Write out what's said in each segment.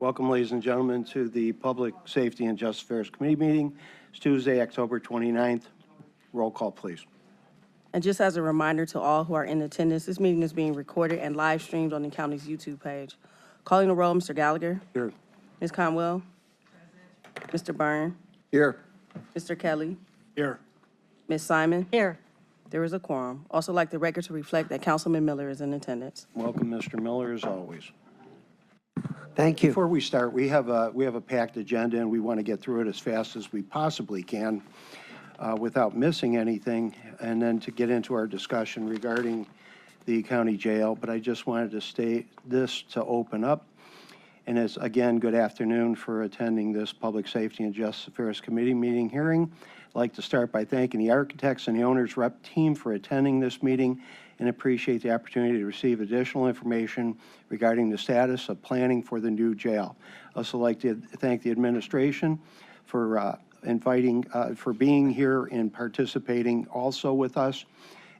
Welcome, ladies and gentlemen, to the Public Safety and Justice Affairs Committee meeting. It's Tuesday, October 29th. Roll call, please. And just as a reminder to all who are in attendance, this meeting is being recorded and live streamed on the county's YouTube page. Calling the roll, Mr. Gallagher. Here. Ms. Conwell. Mr. Byrne. Here. Mr. Kelly. Here. Ms. Simon. Here. There is a quorum. Also like the record to reflect that Councilman Miller is in attendance. Welcome, Mr. Miller, as always. Thank you. Before we start, we have a packed agenda, and we want to get through it as fast as we possibly can without missing anything, and then to get into our discussion regarding the county jail. But I just wanted to state this to open up. And as, again, good afternoon for attending this Public Safety and Justice Affairs Committee meeting hearing. I'd like to start by thanking the architects and the owners rep team for attending this meeting and appreciate the opportunity to receive additional information regarding the status of planning for the new jail. I'd also like to thank the administration for for being here and participating also with us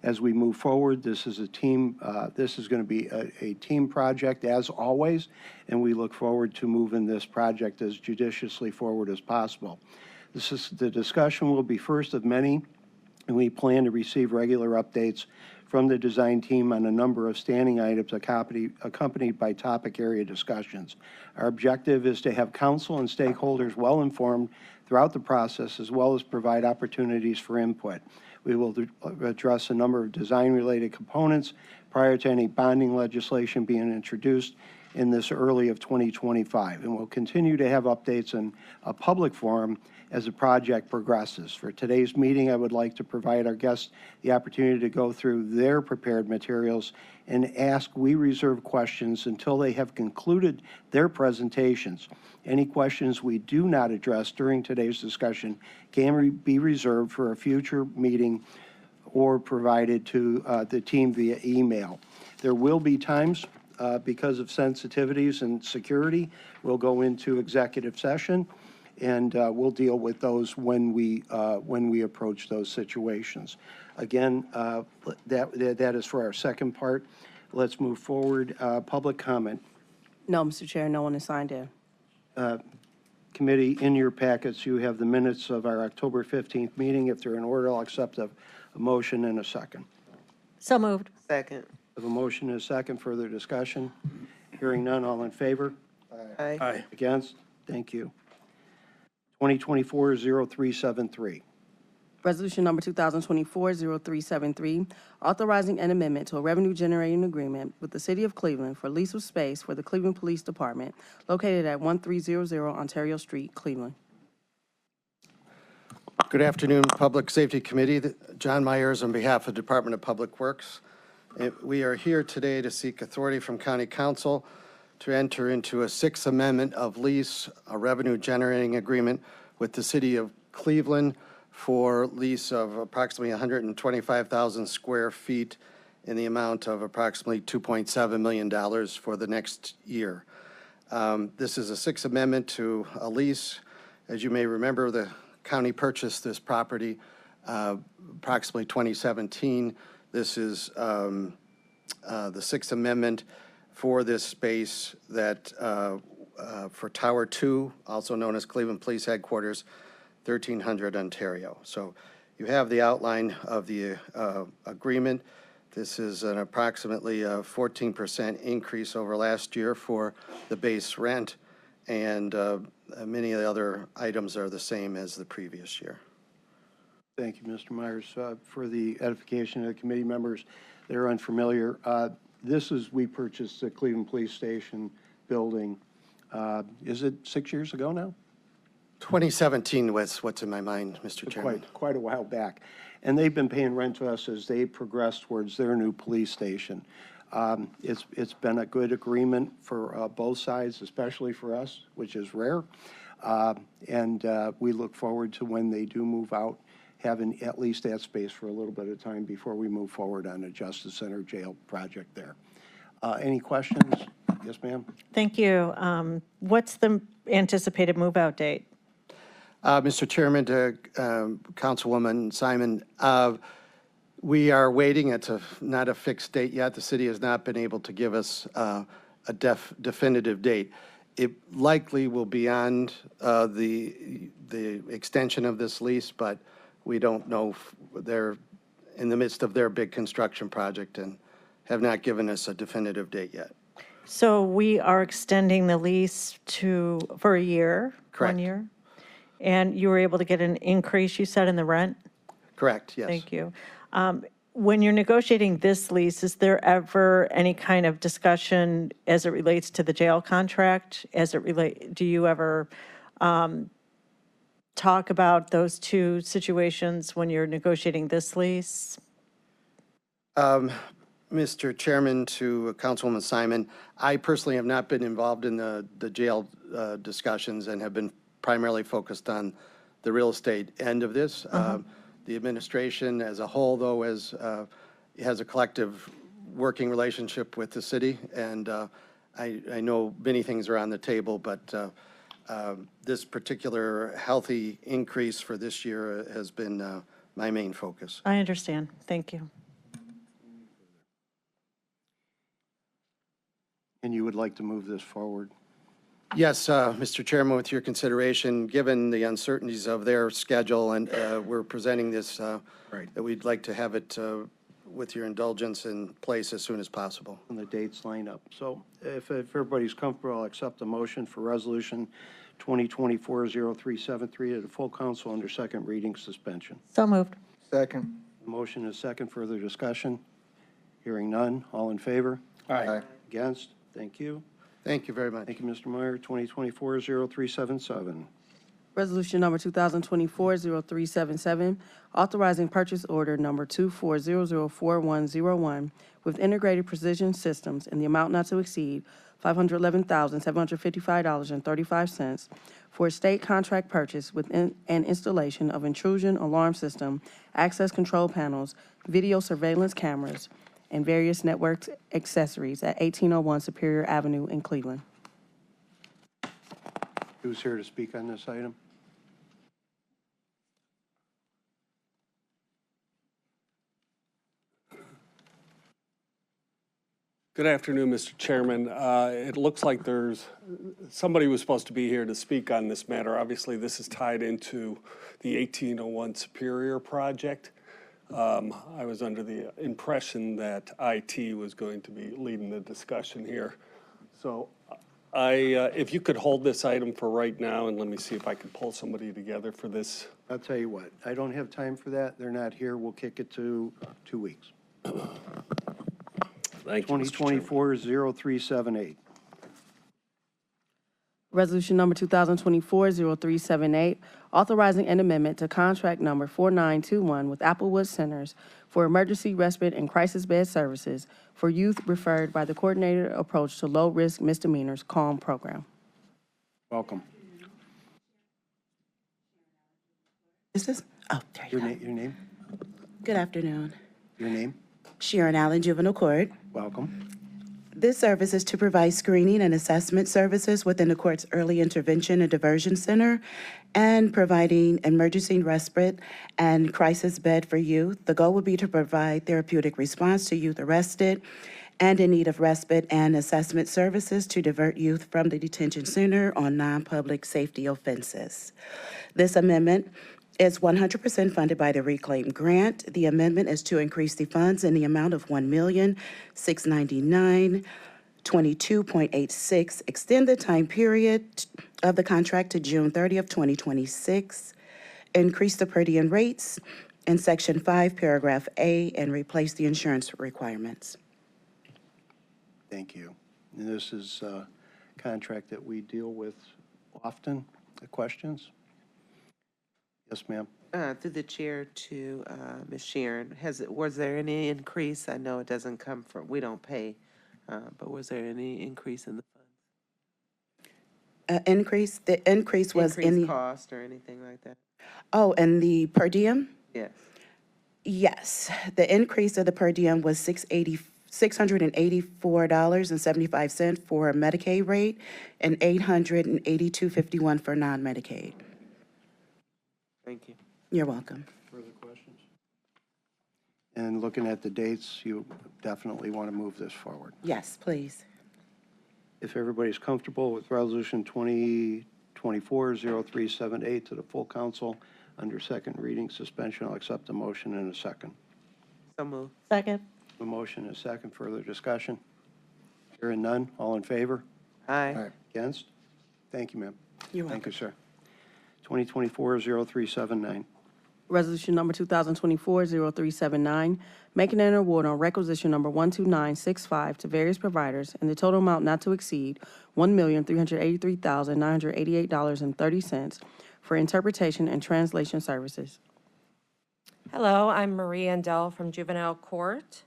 as we move forward. This is a team, this is going to be a team project as always, and we look forward to moving this project as judiciously forward as possible. The discussion will be first of many, and we plan to receive regular updates from the design team on a number of standing items accompanied by topic area discussions. Our objective is to have council and stakeholders well informed throughout the process, as well as provide opportunities for input. We will address a number of design-related components prior to any bonding legislation being introduced in this early of 2025, and we'll continue to have updates in a public forum as the project progresses. For today's meeting, I would like to provide our guests the opportunity to go through their prepared materials and ask we reserve questions until they have concluded their presentations. Any questions we do not address during today's discussion can be reserved for a future meeting or provided to the team via email. There will be times because of sensitivities and security, we'll go into executive session, and we'll deal with those when we approach those situations. Again, that is for our second part. Let's move forward. Public comment. No, Mr. Chair, no one is signed in. Committee, in your packets, you have the minutes of our October 15th meeting. If they're in order, I'll accept a motion and a second. So moved. Second. I have a motion and a second. Further discussion? Hearing none, all in favor? Aye. Aye. Against? Thank you. 2024-0373. Resolution number 2024-0373, authorizing an amendment to a revenue-generating agreement with the City of Cleveland for lease of space for the Cleveland Police Department located at 1300 Ontario Street, Cleveland. Good afternoon, Public Safety Committee. John Myers on behalf of Department of Public Works. We are here today to seek authority from County Council to enter into a Sixth Amendment of lease, a revenue-generating agreement with the City of Cleveland for lease of approximately 125,000 square feet in the amount of approximately $2.7 million for the next year. This is a Sixth Amendment to a lease. As you may remember, the county purchased this property approximately 2017. This is the Sixth Amendment for this space that for Tower 2, also known as Cleveland Police Headquarters, 1300 Ontario. So you have the outline of the agreement. This is an approximately 14% increase over last year for the base rent, and many of the other items are the same as the previous year. Thank you, Mr. Myers. For the edification of the committee members that are unfamiliar, we purchased the Cleveland Police Station building. Is it 6 years ago now? 2017 was what's in my mind, Mr. Chairman. Quite a while back. And they've been paying rent to us as they progress towards their new police station. It's been a good agreement for both sides, especially for us, which is rare. And we look forward to when they do move out, having at least that space for a little bit of time before we move forward on the Justice Center jail project there. Any questions? Yes, ma'am. Thank you. What's the anticipated move-out date? Mr. Chairman, to Councilwoman Simon, we are waiting. It's not a fixed date yet. The city has not been able to give us a definitive date. It likely will be beyond the extension of this lease, but we don't know. They're in the midst of their big construction project and have not given us a definitive date yet. So we are extending the lease for a year? Correct. 1 year? And you were able to get an increase, you said, in the rent? Correct, yes. Thank you. When you're negotiating this lease, is there ever any kind of discussion as it relates to the jail contract? Do you ever talk about those two situations when you're negotiating this lease? Mr. Chairman, to Councilwoman Simon, I personally have not been involved in the jail discussions and have been primarily focused on the real estate end of this. The administration as a whole, though, has a collective working relationship with the city, and I know many things are on the table, but this particular healthy increase for this year has been my main focus. I understand. Thank you. And you would like to move this forward? Yes, Mr. Chairman, with your consideration, given the uncertainties of their schedule, and we're presenting this, Right. that we'd like to have it, with your indulgence, in place as soon as possible. And the dates line up. So if everybody's comfortable, I'll accept the motion for Resolution 2024-0373 to the full council under second reading suspension. So moved. Second. Motion is second. Further discussion? Hearing none. All in favor? Aye. Against? Thank you. Thank you very much. Thank you, Mr. Meyer. 2024-0377. Resolution number 2024-0377, authorizing purchase order number 24004101 with Integrated Precision Systems in the amount not to exceed $511,755.35 for a state contract purchase with an installation of intrusion alarm system, access control panels, video surveillance cameras, and various network accessories at 1801 Superior Avenue in Cleveland. Who's here to speak on this item? Good afternoon, Mr. Chairman. It looks like somebody was supposed to be here to speak on this matter. Obviously, this is tied into the 1801 Superior project. I was under the impression that IT was going to be leading the discussion here. So if you could hold this item for right now, and let me see if I can pull somebody together for this. I'll tell you what, I don't have time for that. They're not here. We'll kick it to 2 weeks. Thank you, Mr. Chairman. 2024-0378. Resolution number 2024-0378, authorizing an amendment to contract number 4921 with Applewood Centers for emergency respite and crisis bed services for youth referred by the Coordinated Approach to Low-Risk Misdemeanors CALM program. Welcome. Is this? Oh, there you Your go. name? Good afternoon. Your name? Sharon Allen, Juvenile Court. Welcome. This service is to provide screening and assessment services within the court's early intervention and diversion center and providing emergency respite and crisis bed for youth. The goal would be to provide therapeutic response to youth arrested and in need of respite and assessment services to divert youth from the detention center on non-public safety offenses. This amendment is 100% funded by the Reclaim Grant. The amendment is to increase the funds in the amount of $1,699,22.86, extend the time period of the contract to June 30th, 2026, increase the per diem rates in Section 5, Paragraph A, and replace the insurance requirements. Thank you. And this is a contract that we deal with often. Questions? Yes, ma'am. Through the chair to Ms. Sharon, was there any increase? I know it doesn't come from, we don't pay, but was there any increase in the funds? Increase, the increase was in Increased the, cost or anything like that? oh, and the per diem? Yes. Yes, the increase of the per diem was $684.75 for a Medicaid rate and $882.51 for non-Medicaid. Thank you. You're welcome. Further questions? And looking at the dates, you definitely want to move this forward. Yes, please. If everybody's comfortable with Resolution 2024-0378 to the full council under second reading suspension, I'll accept the motion in a second. So moved. Second. A motion and a second. Further discussion? Hearing none. All in favor? Aye. Against? Thank you, ma'am. You're Thank you, sir. 2024-0379. Resolution number 2024-0379, making an award on requisition number 12965 to various providers in the total amount not to exceed $1,383,988.30 for interpretation and translation services. Hello, I'm Marie Andel from Juvenile Court.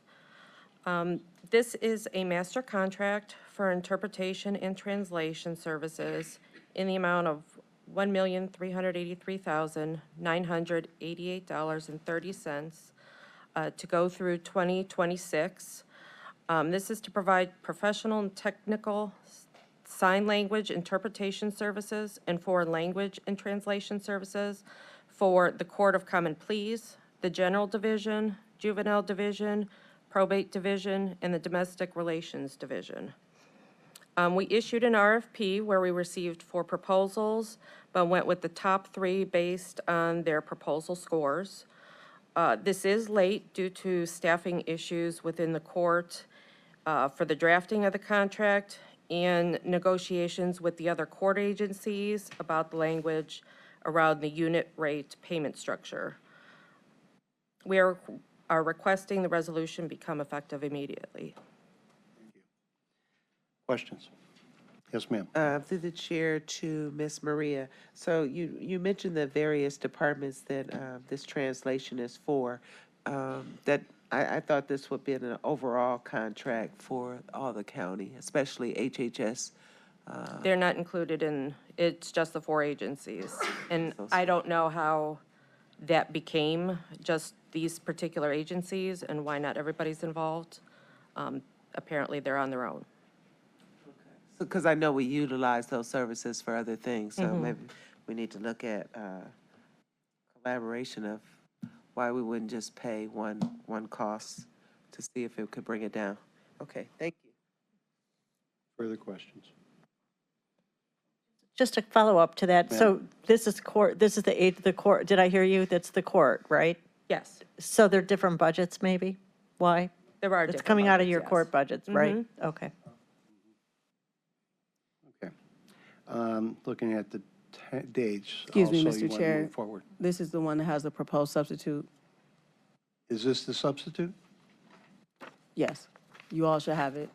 This is a master contract for interpretation and translation services in the amount of $1,383,988.30 to go through 2026. This is to provide professional and technical sign language interpretation services and foreign language and translation services for the Court of Common Pleas, the General Division, Juvenile Division, Probate Division, and the Domestic Relations Division. We issued an RFP where we received 4 proposals, but went with the top 3 based on their proposal scores. This is late due to staffing issues within the court for the drafting of the contract and negotiations with the other court agencies about the language around the unit rate payment structure. We are requesting the resolution become effective immediately. Questions? Yes, ma'am. Through the chair to Ms. Maria. So you mentioned the various departments that this translation is for. That I thought this would be an overall contract for all the county, especially HHS. They're not included in, it's just the 4 agencies. And I don't know how that became just these particular agencies and why not everybody's involved. Apparently, they're on their own. Because I know we utilize those services for other things, so maybe we need to look at collaboration of why we wouldn't just pay one cost to see if it could bring it down. Okay, thank you. Further questions? Just to follow up to that, Ma'am. so this is court, this is the court, did I hear you? That's the court, right? Yes, So they're different budgets, maybe? Why? there are It's different coming out of budgets, your yes. court budgets, right? Okay. Okay. Looking at the dates. Excuse me, also, you Mr. wanna Chair. move forward. This is the one that has the proposed substitute. Is this the substitute? Yes, you all should have it.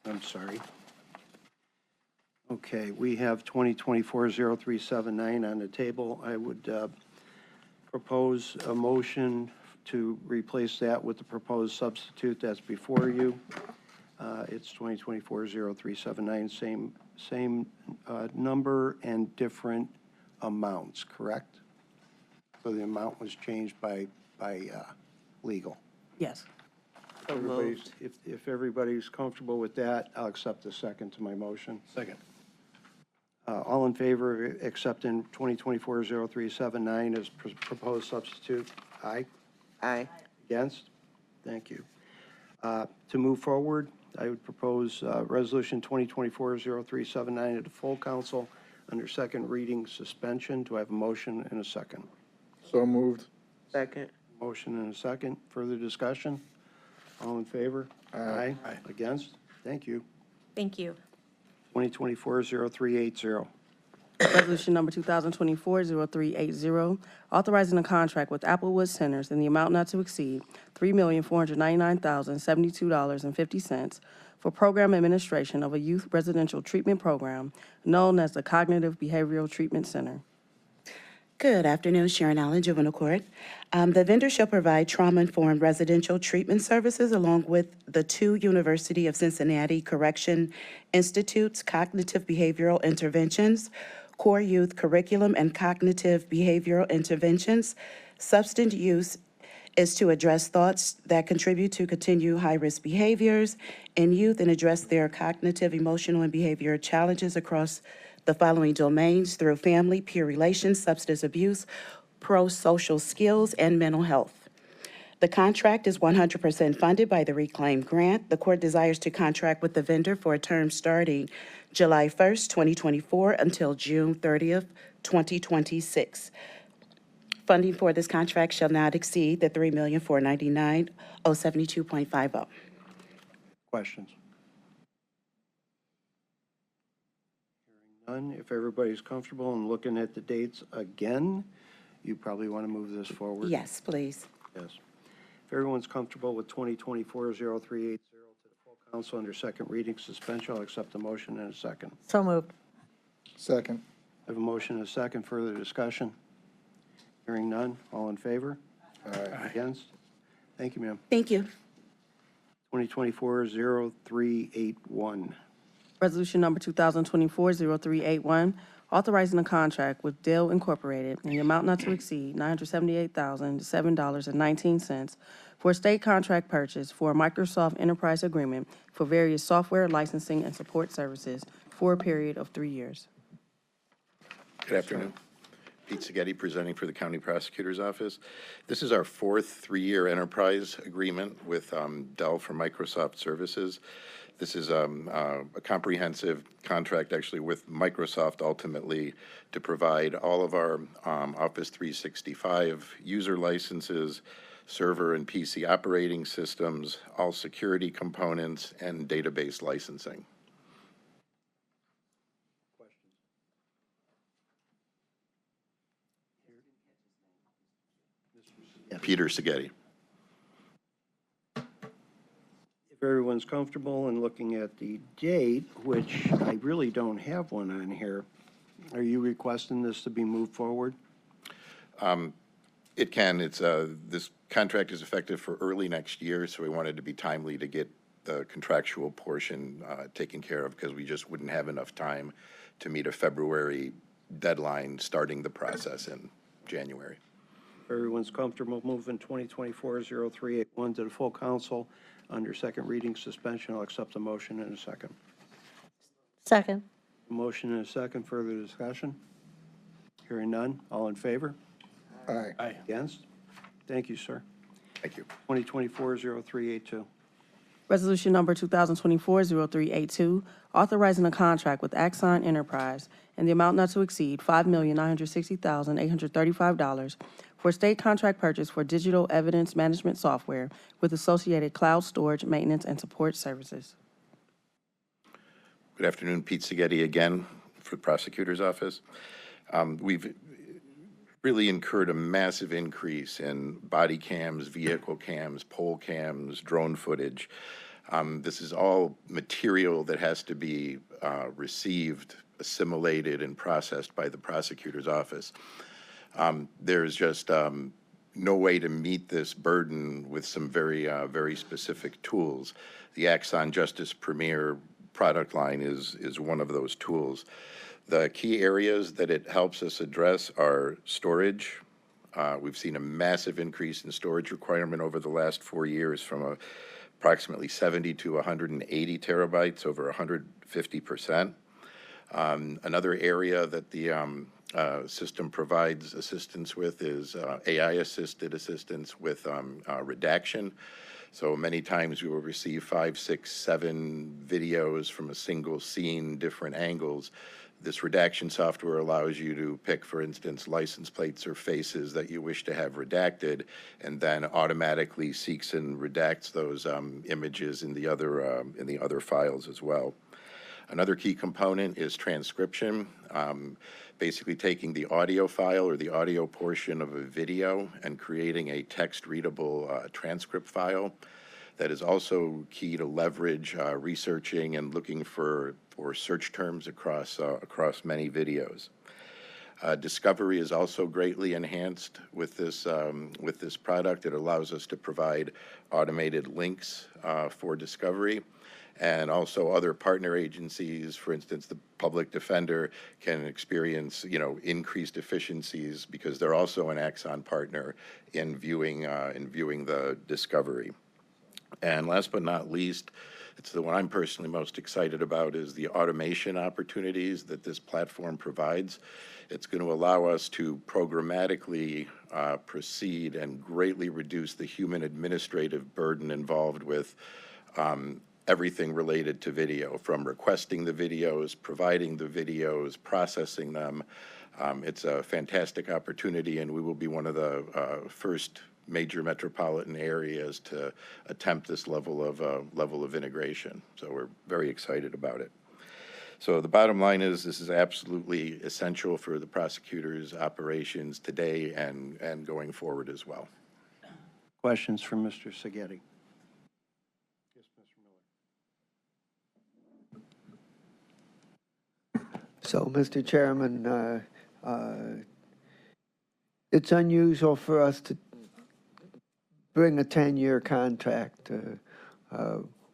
I'm sorry. Okay, we have 2024-0379 on the table. I would propose a motion to replace that with the proposed substitute that's before you. It's 2024-0379, same number and different amounts, correct? So the amount was changed by legal. Yes. So Everybody's, moved. if everybody's comfortable with that, I'll accept the second to my motion. Second. All in favor of accepting 2024-0379 as proposed substitute? Aye. Aye. Against? Thank you. To move forward, I would propose Resolution 2024-0379 to the full council under second reading suspension. Do I have a motion and a second? So moved. Second. Motion and a second. Further discussion? All in favor? Aye. Against? Thank you. Thank you. 2024-0380. Resolution number 2024-0380, authorizing a contract with Applewood Centers in the amount not to exceed $3,499,072.50 for program administration of a youth residential treatment program known as the Cognitive Behavioral Treatment Center. Good afternoon, Sharon Allen, Juvenile Court. The vendor shall provide trauma-informed residential treatment services along with the 2 University of Cincinnati Correction Institute's cognitive behavioral interventions, core youth curriculum and cognitive behavioral interventions. Substance use is to address thoughts that contribute to continued high-risk behaviors in youth and address their cognitive, emotional, and behavioral challenges across the following domains through family, peer relations, substance abuse, pro-social skills, and mental health. The contract is 100% funded by the Reclaim Grant. The court desires to contract with the vendor for a term starting July 1st, 2024 until June 30th, 2026. Funding for this contract shall not exceed the $3,499,072.50. Questions? Hearing none. If everybody's comfortable in looking at the dates again, you probably want to move this forward. Yes, please. Yes. If everyone's comfortable with 2024-0380 to the full council under second reading suspension, I'll accept the motion in a second. So moved. Second. I have a motion and a second. Further discussion? Hearing none. All in favor? Aye. Against? Thank you, ma'am. Thank you. 2024-0381. Resolution number 2024-0381, authorizing a contract with Dell Incorporated in the amount not to exceed $978,007.19 for a state contract purchase for a Microsoft Enterprise Agreement for various software licensing and support services for a period of 3 years. Good afternoon. Pete Seghetti presenting for the County Prosecutor's Office. This is our fourth three-year enterprise agreement with Dell for Microsoft Services. This is a comprehensive contract actually with Microsoft ultimately to provide all of our Office 365 user licenses, server and PC operating systems, all security components, and database licensing. Peter Seghetti. If everyone's comfortable in looking at the date, which I really don't have one on here, are you requesting this to be moved forward? It can. It's this contract is effective for early next year, so we wanted to be timely to get the contractual portion taken care of because we just wouldn't have enough time to meet a February deadline starting the process in January. If everyone's comfortable moving 2024-0381 to the full council under second reading suspension, I'll accept the motion in a second. Second. Motion in a second. Further discussion? Hearing none. All in favor? Aye. Against? Thank you, sir. Thank you. 2024-0382. Resolution number 2024-0382, authorizing a contract with Axon Enterprise in the amount not to exceed $5,960,835 for state contract purchase for digital evidence management software with associated cloud storage, maintenance, and support services. Good afternoon. Pete Seghetti again for the Prosecutor's Office. We've really incurred a massive increase in body cams, vehicle cams, pole cams, drone footage. This is all material that has to be received, assimilated, and processed by the prosecutor's office. There's just no way to meet this burden with some very specific tools. The Axon Justice Premier product line is one of those tools. The key areas that it helps us address are storage. We've seen a massive increase in storage requirement over the last 4 years from approximately 70 to 180 terabytes, over 150%. Another area that the system provides assistance with is AI-assisted assistance with redaction. So many times we will receive 5, 6, 7 videos from a single scene, different angles. This redaction software allows you to pick, for instance, license plates or faces that you wish to have redacted, and then automatically seeks and redacts those images in the other files as well. Another key component is transcription, basically taking the audio file or the audio portion of a video and creating a text-readable transcript file. That is also key to leverage researching and looking for search terms across many videos. Discovery is also greatly enhanced with this product. It allows us to provide automated links for discovery, and also other partner agencies, for instance, the public defender can experience, increased efficiencies because they're also an Axon partner in viewing the discovery. And last but not least, It's the one I'm personally most excited about is the automation opportunities that this platform provides. It's going to allow us to programmatically proceed and greatly reduce the human administrative burden involved with everything related to video, from requesting the videos, providing the videos, processing them. It's a fantastic opportunity, and we will be one of the first major metropolitan areas to attempt this level of integration. So we're very excited about it. So the bottom line is this is absolutely essential for the prosecutor's operations today and going forward as well. Questions from Mr. Seghetti? Yes, Mr. Miller. So, Mr. Chairman, it's unusual for us to bring a 10-year contract.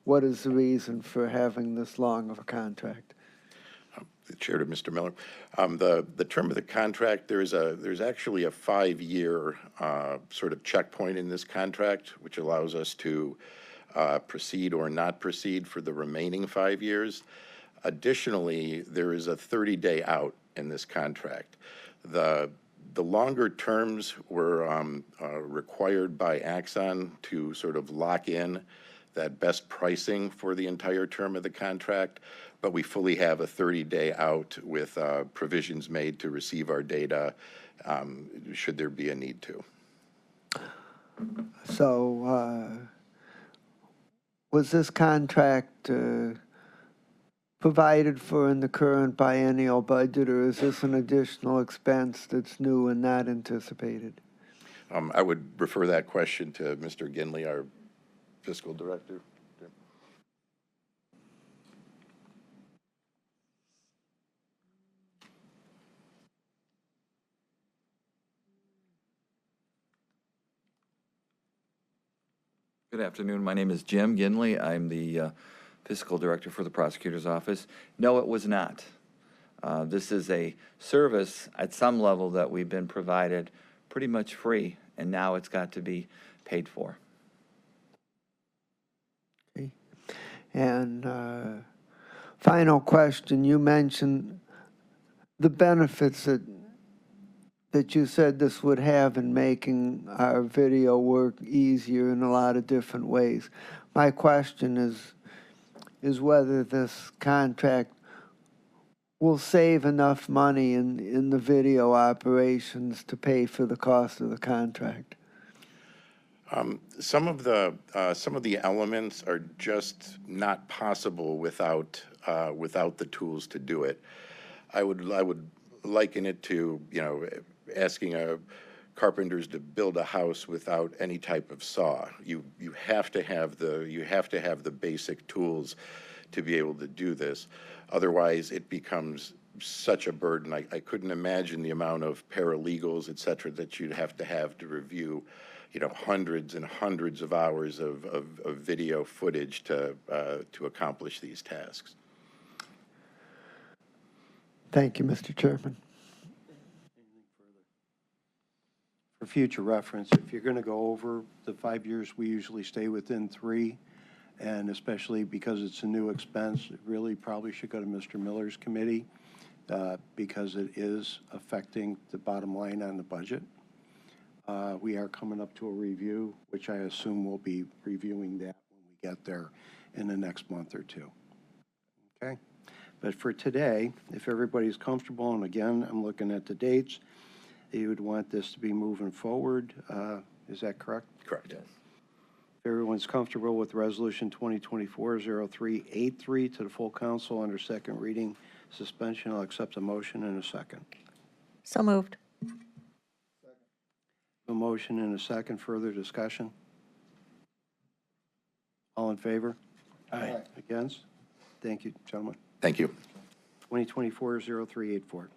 What is the reason for having this long of a contract? The Chair to Mr. Miller. The term of the contract, there's actually a 5-year sort of checkpoint in this contract, which allows us to proceed or not proceed for the remaining 5 years. Additionally, there is a 30-day out in this contract. The longer terms were required by Axon to sort of lock in that best pricing for the entire term of the contract, but we fully have a 30-day out with provisions made to receive our data should there be a need to. So, was this contract provided for in the current biennial budget, or is this an additional expense that's new and not anticipated? I would refer that question to Mr. Ginley, our fiscal director. Good afternoon. My name is Jim Ginley. I'm the fiscal director for the prosecutor's office. No, it was not. This is a service at some level that we've been provided pretty much free, and now it's got to be paid for. Okay. And final question, you mentioned the benefits that you said this would have in making our video work easier in a lot of different ways. My question is whether this contract will save enough money in the video operations to pay for the cost of the contract. Some of the elements are just not possible without the tools to do it. I would liken it to, you know, asking carpenters to build a house without any type of saw. You have to have the basic tools to be able to do this. Otherwise, it becomes such a burden. I couldn't imagine the amount of paralegals, et cetera, that you'd have to review, you know, hundreds and hundreds of hours of video footage to accomplish these tasks. Thank you, Mr. Chairman. For future reference, if you're going to go over the 5 years, we usually stay within 3. And especially because it's a new expense, it really probably should go to Mr. Miller's committee because it is affecting the bottom line on the budget. We are coming up to a review, which I assume we'll be reviewing that when we get there in the next month or two. Okay? But for today, if everybody's comfortable, and again, I'm looking at the dates, you would want this to be moving forward. Is that correct? Correct. Yes. If everyone's comfortable with Resolution 2024-0383 to the full council under second reading suspension, I'll accept a motion in a second. So moved. A motion and a second. Further discussion? All in favor? Aye. Against? Thank you, gentlemen. Thank you. 2024-0384.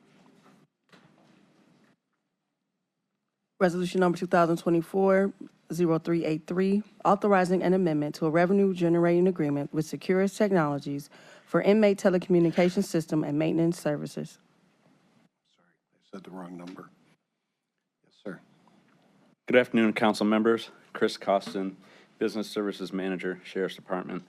Resolution number 2024-0383, authorizing an amendment to a revenue-generating agreement with Securus Technologies for inmate telecommunications system and maintenance services. Sorry, I said the wrong number. Yes, sir. Good afternoon, council members. Chris Costin, Business Services Manager, Sheriff's Department.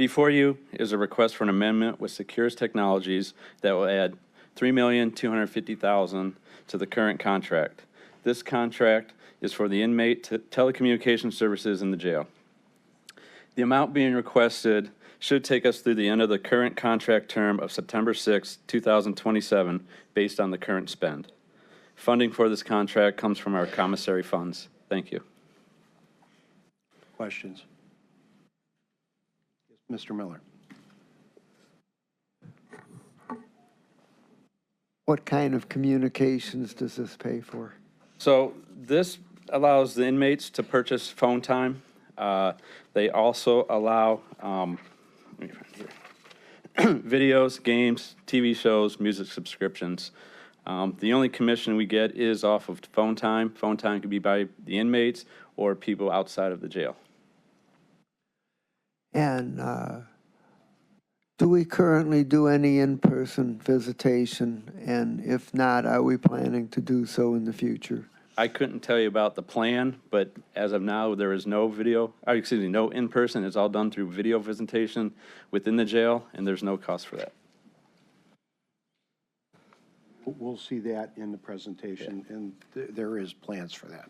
Before you is a request for an amendment with Securus Technologies that will add $3,250,000 to the current contract. This contract is for the inmate telecommunication services in the jail. The amount being requested should take us through the end of the current contract term of September 6, 2027, based on the current spend. Funding for this contract comes from our commissary funds. Thank you. Questions? Mr. Miller. What kind of communications does this pay for? So this allows the inmates to purchase phone time. They also allow let me find here. Videos, games, TV shows, music subscriptions. The only commission we get is off of phone time. Phone time can be by the inmates or people outside of the jail. And do we currently do any in-person visitation? And if not, are we planning to do so in the future? I couldn't tell you about the plan, but as of now, there is no no in-person. It's all done through video visitation within the jail, and there's no cost for that. We'll see that in the presentation, and there is plans for that.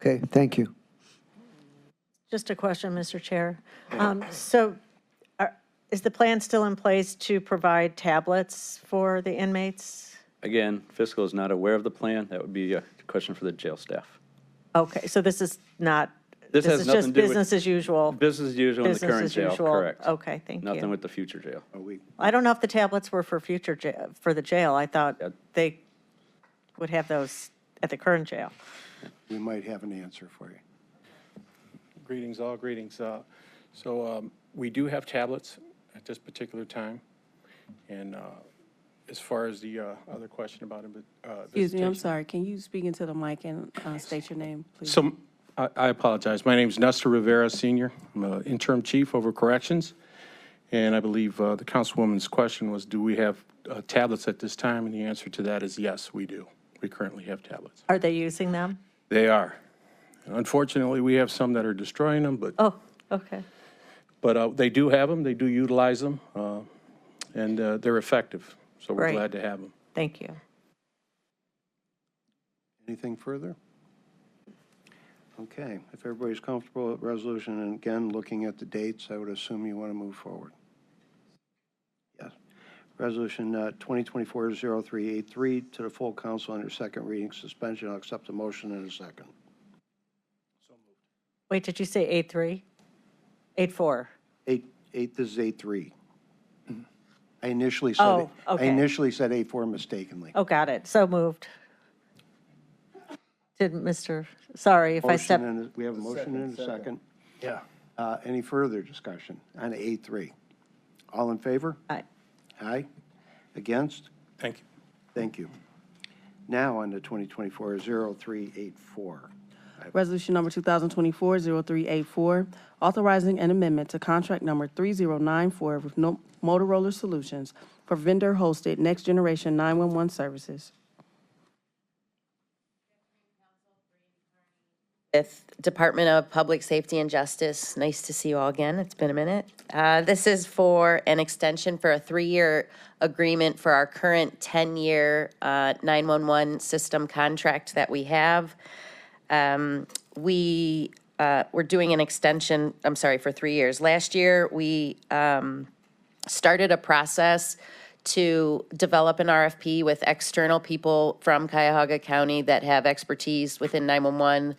Okay, thank you. Just a question, Mr. Chair. Is the plan still in place to provide tablets for the inmates? Again, fiscal is not aware of the plan. That would be a question for the jail staff. Okay, so this is not, This has is nothing just to do with- business as usual? Business as usual in the Business current as jail, usual. correct. Okay, thank you. Nothing with the future jail. I don't know if the tablets were for future, for the jail. I thought they would have those at the current jail. We might have an answer for you. Greetings, all greetings. We do have tablets at this particular time. And as far as the other question about it, Excuse me, I'm sorry. Can you speak into the mic and state your name, please? So I apologize. My name is Nestor Rivera, Sr. I'm an interim chief over corrections. And I believe the councilwoman's question was, do we have tablets at this time? And the answer to that is yes, we do. We currently have tablets. Are they using them? They are. Unfortunately, we have some that are destroying them, but Oh, okay. they do have them. They do utilize them, and they're effective. So we're Great. glad to have them. Thank you. Anything further? Okay, if everybody's comfortable with resolution, and again, looking at the dates, I would assume you want to move forward. Yes. Resolution 2024-0383 to the full council under second reading suspension. I'll accept the motion in a second. Wait, did you say 8-3? 8-4? This is 8-3. I initially said, Oh, okay. I initially said 8-4 mistakenly. Oh, got it. So moved. Sorry if I stepped. We have a motion and a second. Yeah. Any further discussion on 8-3? All in favor? Aye. Aye. Against? Thank you. Thank you. Now on to 2024-0384. Resolution number 2024-0384, authorizing an amendment to contract number 3094 with Motorola Solutions for vendor-hosted next-generation 911 services. With Department of Public Safety and Justice. Nice to see you all again. It's been a minute. This is for an extension for a 3-year agreement for our current 10-year 911 system contract that we have. We're doing an extension, for 3 years. Last year, we started a process to develop an RFP with external people from Cuyahoga County that have expertise within 911,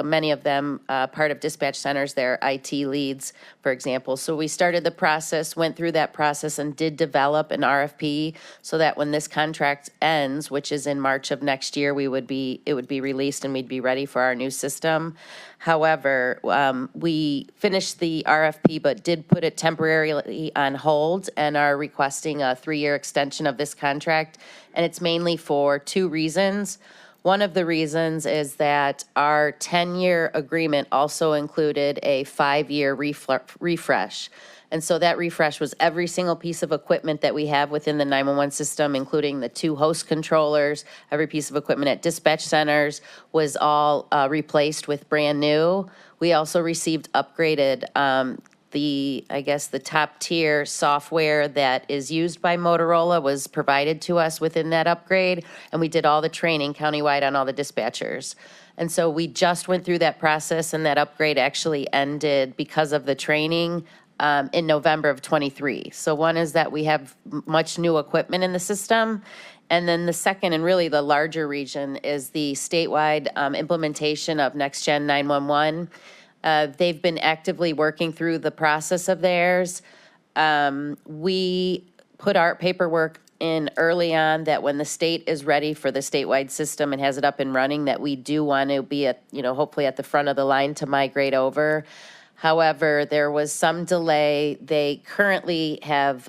many of them part of dispatch centers, their IT leads, for example. So we started the process, went through that process, and did develop an RFP so that when this contract ends, which is in March of next year, it would be released and we'd be ready for our new system. However, we finished the RFP but did put it temporarily on hold and are requesting a 3-year extension of this contract. And it's mainly for 2 reasons. One of the reasons is that our 10-year agreement also included a 5-year refresh. And so that refresh was every single piece of equipment that we have within the 911 system, including the 2 host controllers, every piece of equipment at dispatch centers was all replaced with brand new. We also received upgraded the, I guess, the top tier software that is used by Motorola was provided to us within that upgrade, and we did all the training countywide on all the dispatchers. And so we just went through that process, and that upgrade actually ended because of the training in November of '23. So one is that we have much new equipment in the system. And then the second, and really the larger region, is the statewide implementation of Next Gen 911. They've been actively working through the process of theirs. We put our paperwork in early on that when the state is ready for the statewide system and has it up and running, that we do want to be at, hopefully at the front of the line to migrate over. However, there was some delay. They currently have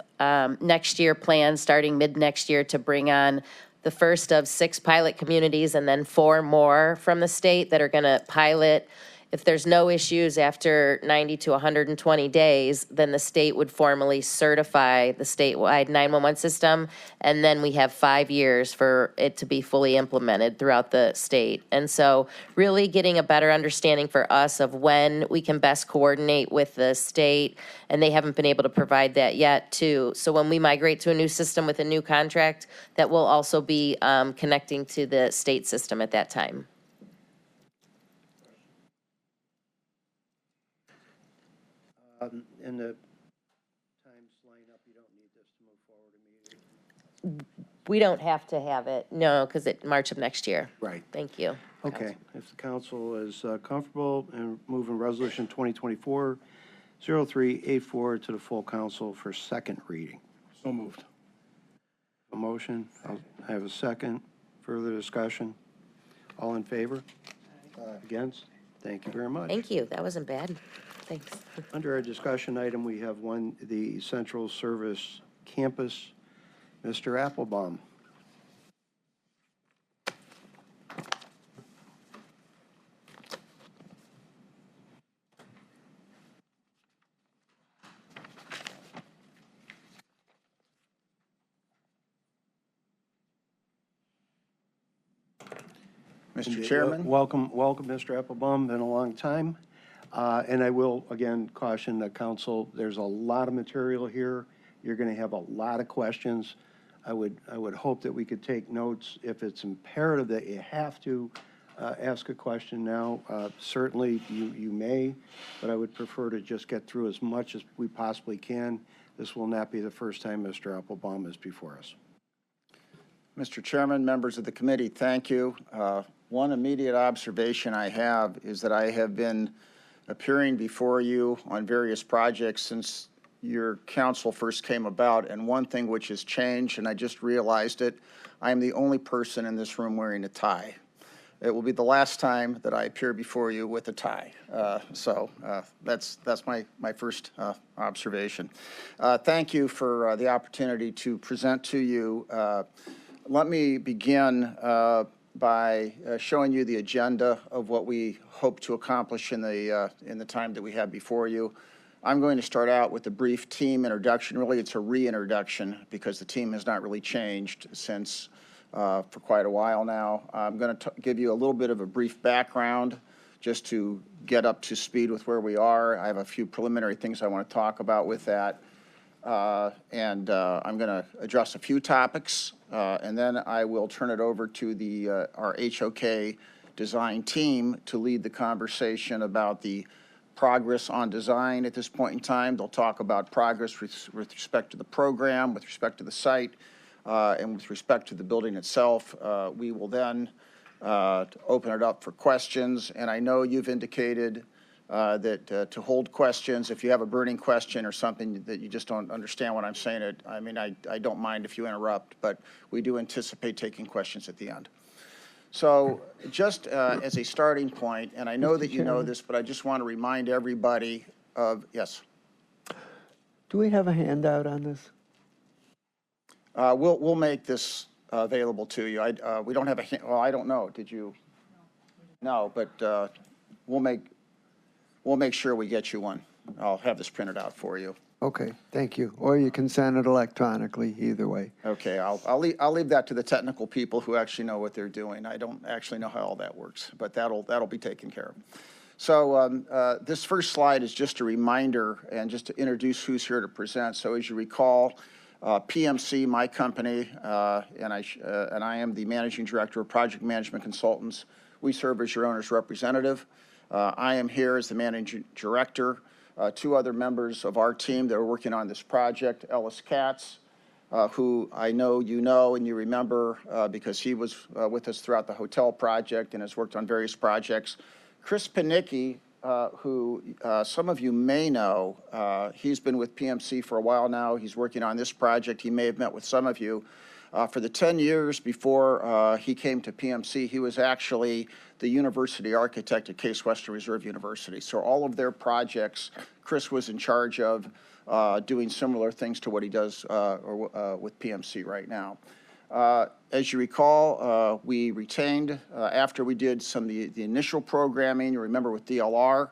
next year plans, starting mid-next year, to bring on the first of 6 pilot communities and then 4 more from the state that are going to pilot. If there's no issues after 90 to 120 days, then the state would formally certify the statewide 911 system, and then we have 5 years for it to be fully implemented throughout the state. And so really getting a better understanding for us of when we can best coordinate with the state, and they haven't been able to provide that yet too. So when we migrate to a new system with a new contract, that will also be connecting to the state system at that time. In the times line up, you don't need this to move forward immediately. We don't have to have it, no, because it's March of next year. Right. Thank you. Okay, if the council is comfortable in moving Resolution 2024-0384 to the full council for second reading. So moved. A motion, I have a second. Further discussion? All in favor? Against? Thank you very much. Thank you, that wasn't bad. Thanks. Under our discussion item, we have the Central Service Campus. Mr. Applebaum. Mr. Chairman. Welcome, Mr. Applebaum. Been a long time. And I will, again, caution the council, there's a lot of material here. You're going to have a lot of questions. I would hope that we could take notes. If it's imperative that you have to ask a question now, certainly you may, but I would prefer to just get through as much as we possibly can. This will not be the first time Mr. Applebaum is before us. Mr. Chairman, members of the committee, thank you. One immediate observation I have is that I have been appearing before you on various projects since your council first came about, and one thing which has changed, and I just realized it, I am the only person in this room wearing a tie. It will be the last time that I appear before you with a tie. That's my first observation. Thank you for the opportunity to present to you. Let me begin by showing you the agenda of what we hope to accomplish in the time that we have before you. I'm going to start out with a brief team introduction. Really, it's a reintroduction because the team has not really changed since for quite a while now. I'm going to give you a little bit of a brief background just to get up to speed with where we are. I have a few preliminary things I want to talk about with that. I'm going to address a few topics, and then I will turn it over to our HOK design team to lead the conversation about the progress on design at this point in time. They'll talk about progress with respect to the program, with respect to the site, and with respect to the building itself. We will then open it up for questions, and I know you've indicated that to hold questions, if you have a burning question or something that you just don't understand what I'm saying, I don't mind if you interrupt, but we do anticipate taking questions at the end. So just as a starting point, and I know that you know this, but I just want to remind everybody of, yes? Do we have a handout on this? We'll make this available to you. We don't have a, well, I don't know. Did you? No, but we'll make sure we get you one. I'll have this printed out for you. Okay, thank you. Or you can send it electronically, either way. Okay, I'll leave that to the technical people who actually know what they're doing. I don't actually know how all that works, but that'll be taken care of. So this first slide is just a reminder and just to introduce who's here to present. So as you recall, PMC, my company, and I am the Managing Director of Project Management Consultants. We serve as your owner's representative. I am here as the Managing Director. Two other members of our team that are working on this project, Ellis Katz, who I know you know and you remember because he was with us throughout the hotel project and has worked on various projects. Chris Panicki, who some of you may know, he's been with PMC for a while now. He's working on this project. He may have met with some of you. For the 10 years before he came to PMC, he was actually the university architect at Case Western Reserve University. So all of their projects, Chris was in charge of doing similar things to what he does with PMC right now. As you recall, we retained, after we did some of the initial programming, you remember with DLR,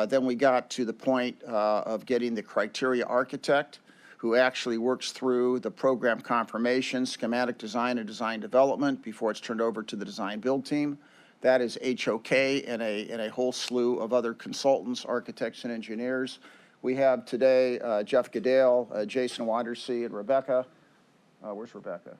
then we got to the point of getting the criteria architect who actually works through the program confirmation, schematic design, and design development before it's turned over to the design build team. That is HOK and a whole slew of other consultants, architects, and engineers. We have today Jeff Goodale, Jason Wandersee, and Rebecca. Where's Rebecca?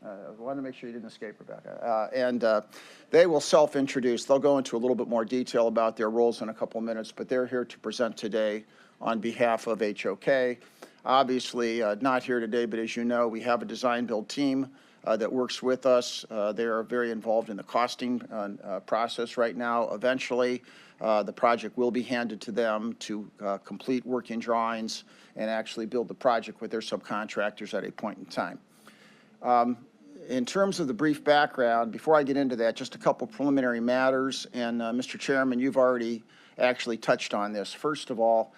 I wanted to make sure you didn't escape, Rebecca. They will self-introduce. They'll go into a little bit more detail about their roles in a couple minutes, but they're here to present today on behalf of HOK. Obviously, not here today, but as you know, we have a design build team that works with us. They are very involved in the costing process right now. Eventually, the project will be handed to them to complete working drawings and actually build the project with their subcontractors at a point in time. In terms of the brief background, before I get into that, just a couple preliminary matters. And Mr. Chairman, you've already actually touched on this. First of all,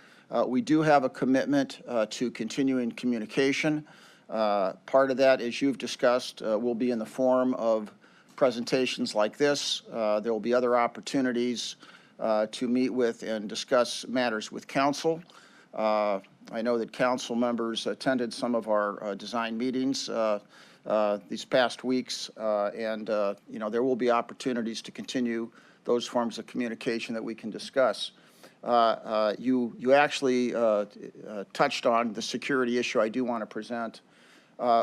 we do have a commitment to continuing communication. Part of that, as you've discussed, will be in the form of presentations like this. There will be other opportunities to meet with and discuss matters with council. I know that council members attended some of our design meetings these past weeks, and you know, there will be opportunities to continue those forms of communication that we can discuss. You actually touched on the security issue I do want to present.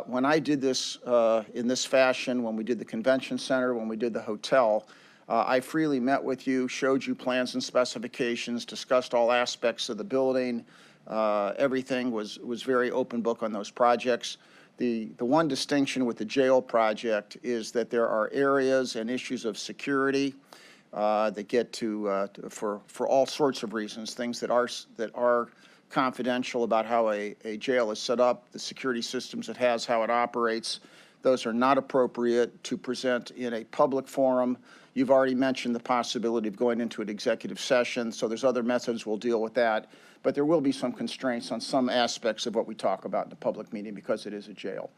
When I did this in this fashion, when we did the convention center, when we did the hotel, I freely met with you, showed you plans and specifications, discussed all aspects of the building. Everything was very open book on those projects. The one distinction with the jail project is that there are areas and issues of security that get to for all sorts of reasons, things that are confidential about how a jail is set up, the security systems it has, how it operates. Those are not appropriate to present in a public forum. You've already mentioned the possibility of going into an executive session, so there's other methods. We'll deal with that. But there will be some constraints on some aspects of what we talk about in the public meeting because it is a jail.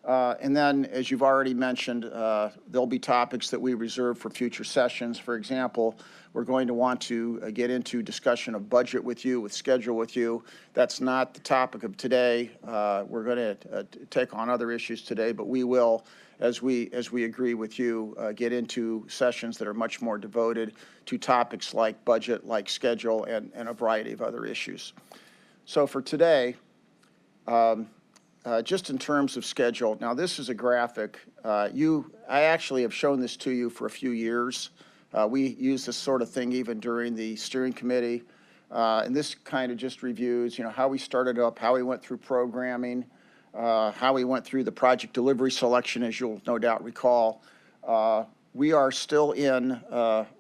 And then, as you've already mentioned, there'll be topics that we reserve for future sessions. For example, we're going to want to get into discussion of budget with you, with schedule with you. That's not the topic of today. We're going to take on other issues today, but we will, as we agree with you, get into sessions that are much more devoted to topics like budget, like schedule, and a variety of other issues. So for today, just in terms of schedule, now this is a graphic. I actually have shown this to you for a few years. We use this sort of thing even during the steering committee. And this kind of just reviews, you know, how we started up, how we went through programming, how we went through the project delivery selection, as you'll no doubt recall. We are still in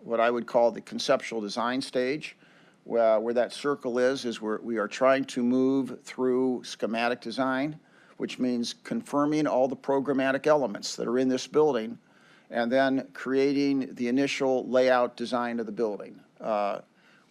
what I would call the conceptual design stage. Where that circle is where we are trying to move through schematic design, which means confirming all the programmatic elements that are in this building, and then creating the initial layout design of the building.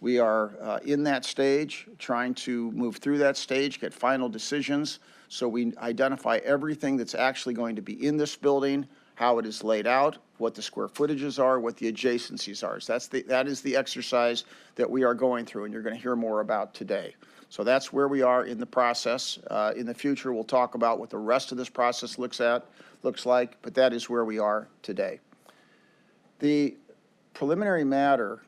We are in that stage, trying to move through that stage, get final decisions, so we identify everything that's actually going to be in this building, how it is laid out, what the square footages are, what the adjacencies are. So that is the exercise that we are going through, and you're going to hear more about today. So that's where we are in the process. In the future, we'll talk about what the rest of this process looks like, but that is where we are today. The preliminary matter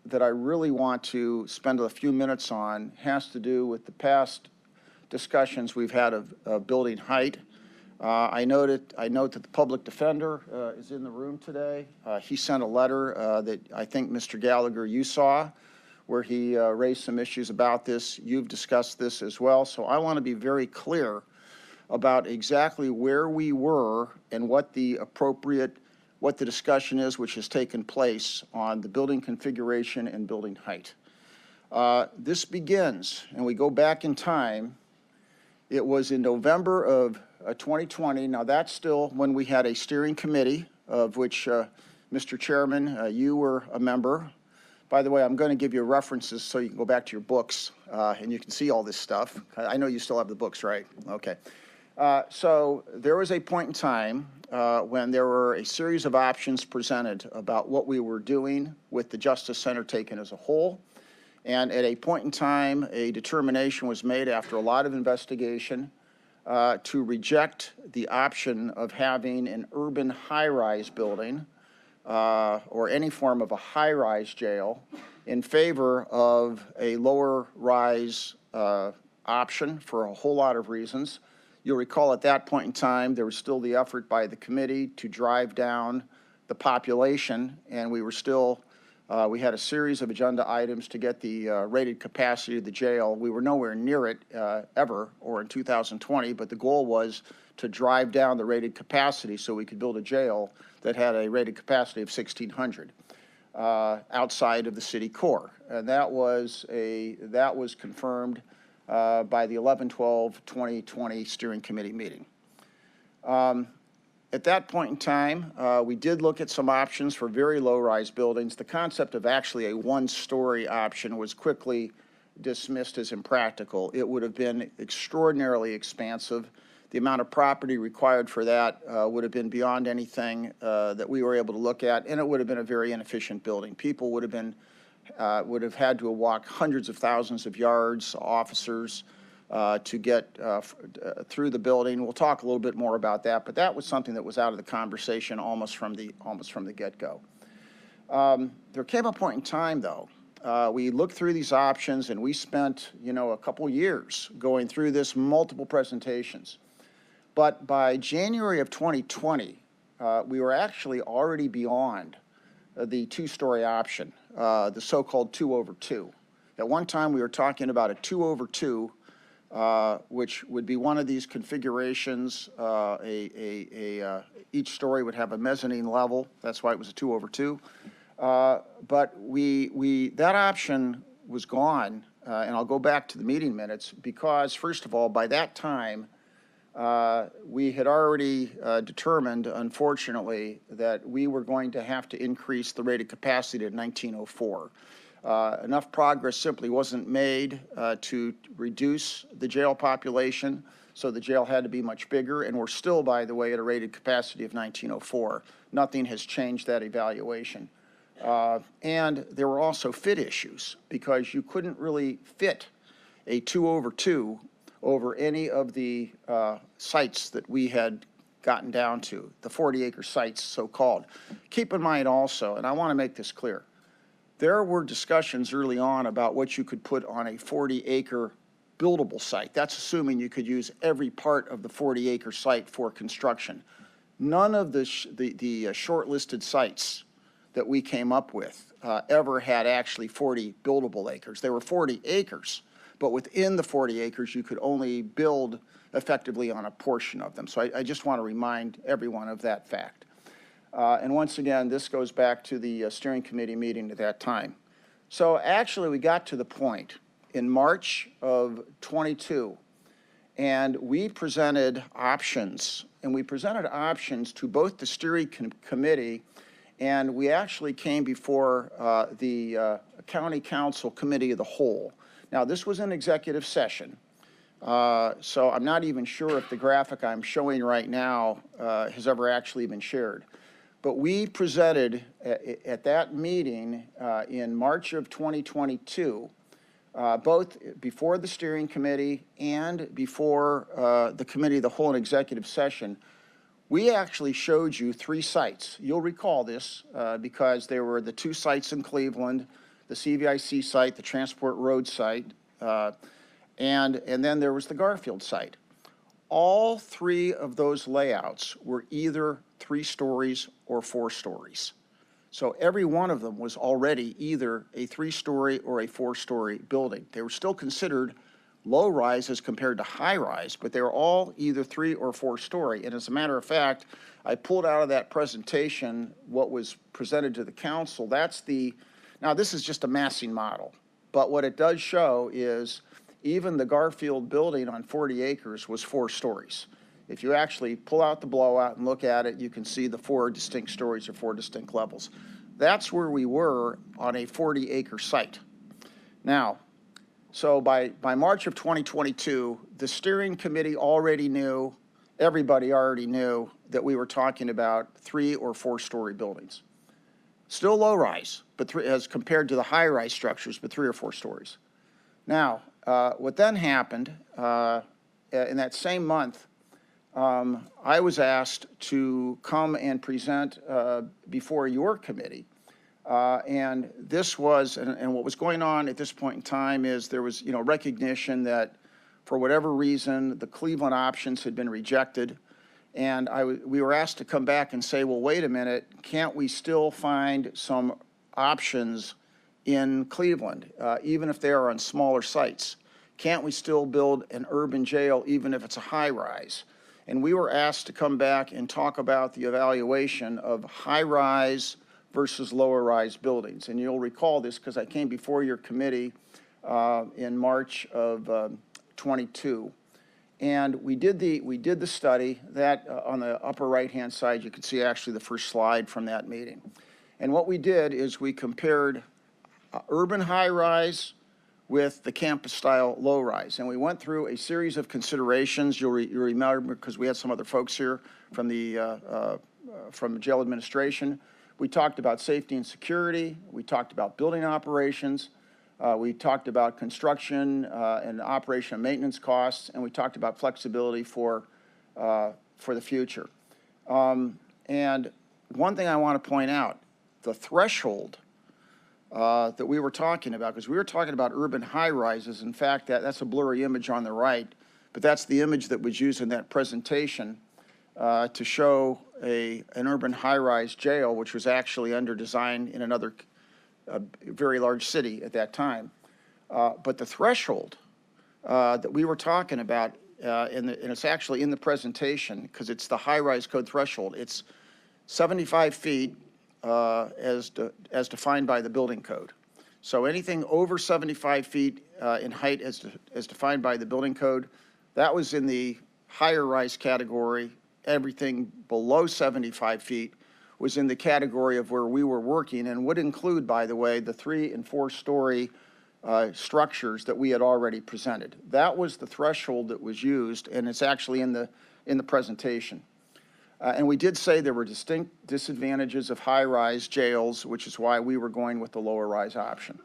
that I really want to spend a few minutes on has to do with the past discussions we've had of building height. I note that the public defender is in the room today. He sent a letter that I think, Mr. Gallagher, you saw, where he raised some issues about this. You've discussed this as well. So I want to be very clear about exactly where we were and what the discussion is which has taken place on the building configuration and building height. This begins, and we go back in time. It was in November of 2020. Now, that's still when we had a steering committee, of which, Mr. Chairman, you were a member. By the way, I'm going to give you references so you can go back to your books and you can see all this stuff. I know you still have the books, right? Okay. So there was a point in time when there were a series of options presented about what we were doing with the Justice Center taken as a whole. And at a point in time, a determination was made after a lot of investigation to reject the option of having an urban high-rise building or any form of a high-rise jail in favor of a lower-rise option for a whole lot of reasons. You'll recall at that point in time, there was still the effort by the committee to drive down the population, and we were still we had a series of agenda items to get the rated capacity of the jail. We were nowhere near it ever, or in 2020, but the goal was to drive down the rated capacity so we could build a jail that had a rated capacity of 1,600 outside of the city core. And that was confirmed by the 11/12/2020 steering committee meeting. At that point in time, we did look at some options for very low-rise buildings. The concept of actually a one-story option was quickly dismissed as impractical. It would have been extraordinarily expansive. The amount of property required for that would have been beyond anything that we were able to look at, and it would have been a very inefficient building. People would have had to walk hundreds of thousands of yards, officers, to get through the building. We'll talk a little bit more about that, but that was something that was out of the conversation almost from the get-go. There came a point in time, though. We looked through these options, and we spent, a couple years going through this, multiple presentations. But by January of 2020, we were actually already beyond the two-story option, the so-called 2/2. At one time, we were talking about a 2/2, which would be one of these configurations. Each story would have a mezzanine level. That's why it was a 2/2. But that option was gone, and I'll go back to the meeting minutes, because, first of all, by that time, we had already determined, unfortunately, that we were going to have to increase the rated capacity to 1904. Enough progress simply wasn't made to reduce the jail population, so the jail had to be much bigger, and we're still, by the way, at a rated capacity of 1904. Nothing has changed that evaluation. And there were also fit issues, because you couldn't really fit a 2/2 over any of the sites that we had gotten down to, the 40-acre sites, so-called. Keep in mind also, and I want to make this clear, there were discussions early on about what you could put on a 40-acre buildable site. That's assuming you could use every part of the 40-acre site for construction. None of the shortlisted sites that we came up with ever had actually 40 buildable acres. There were 40 acres, but within the 40 acres, you could only build effectively on a portion of them. So I just want to remind everyone of that fact. And once again, this goes back to the steering committee meeting at that time. So actually, we got to the point in March of 22, and we presented options. And we presented options to both the steering committee, and we actually came before the county council committee of the whole. Now, this was an executive session, so I'm not even sure if the graphic I'm showing right now has ever actually been shared. But we presented at that meeting in March of 2022, both before the steering committee and before the committee of the whole in executive session, we actually showed you 3 sites. You'll recall this because there were the 2 sites in Cleveland, the CVIC site, the Transport Road site, and then there was the Garfield site. All three of those layouts were either 3 stories or 4 stories. So every one of them was already either a 3-story or a 4-story building. They were still considered low-rise as compared to high-rise, but they were all either 3 or 4-story. And as a matter of fact, I pulled out of that presentation what was presented to the council. Now this is just a massing model, but what it does show is even the Garfield building on 40 acres was 4 stories. If you actually pull out the blowout and look at it, you can see the 4 distinct stories or 4 distinct levels. That's where we were on a 40-acre site. Now, so by March of 2022, the steering committee already knew, everybody already knew that we were talking about 3 or 4-story buildings. Still low rise, but as compared to the high rise structures, but 3 or 4 stories. Now, what then happened in that same month, I was asked to come and present before your committee. And this was, and what was going on at this point in time is there was, recognition that for whatever reason, the Cleveland options had been rejected. And we were asked to come back and say, well, wait a minute, can't we still find some options in Cleveland, even if they are on smaller sites? Can't we still build an urban jail even if it's a high rise? And we were asked to come back and talk about the evaluation of high rise versus lower rise buildings. And you'll recall this because I came before your committee in March of 22. And we did the study that on the upper right-hand side, you can see actually the first slide from that meeting. And what we did is we compared urban high-rise with the campus-style low-rise. And we went through a series of considerations. You'll remember, because we had some other folks here from the jail administration. We talked about safety and security. We talked about building operations. We talked about construction and operation and maintenance costs, and we talked about flexibility for the future. And one thing I want to point out, the threshold that we were talking about, because we were talking about urban high-rises. In fact, that's a blurry image on the right, but that's the image that was used in that presentation to show an urban high-rise jail, which was actually under design in another very large city at that time. But the threshold that we were talking about, and it's actually in the presentation because it's the high-rise code threshold. It's 75 feet as defined by the building code. So anything over 75 feet in height as defined by the building code, that was in the higher rise category. Everything below 75 feet was in the category of where we were working and would include, by the way, the 3- and 4-story structures that we had already presented. That was the threshold that was used, and it's actually in the presentation. And we did say there were distinct disadvantages of high-rise jails, which is why we were going with the lower-rise option.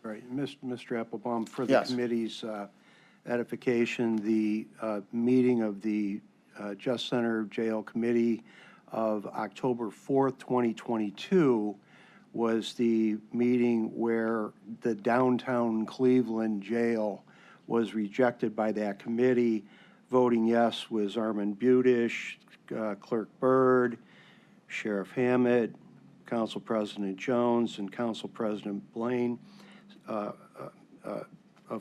Right. Mr. Applebaum, for the committee's edification, the meeting of the Just Center Jail Committee of October 4th, 2022 was the meeting where the downtown Cleveland jail was rejected by that committee. Voting yes was Armand Budish, Clerk Byrd, Sheriff Hammett, Council President Jones, and Council President Blaine of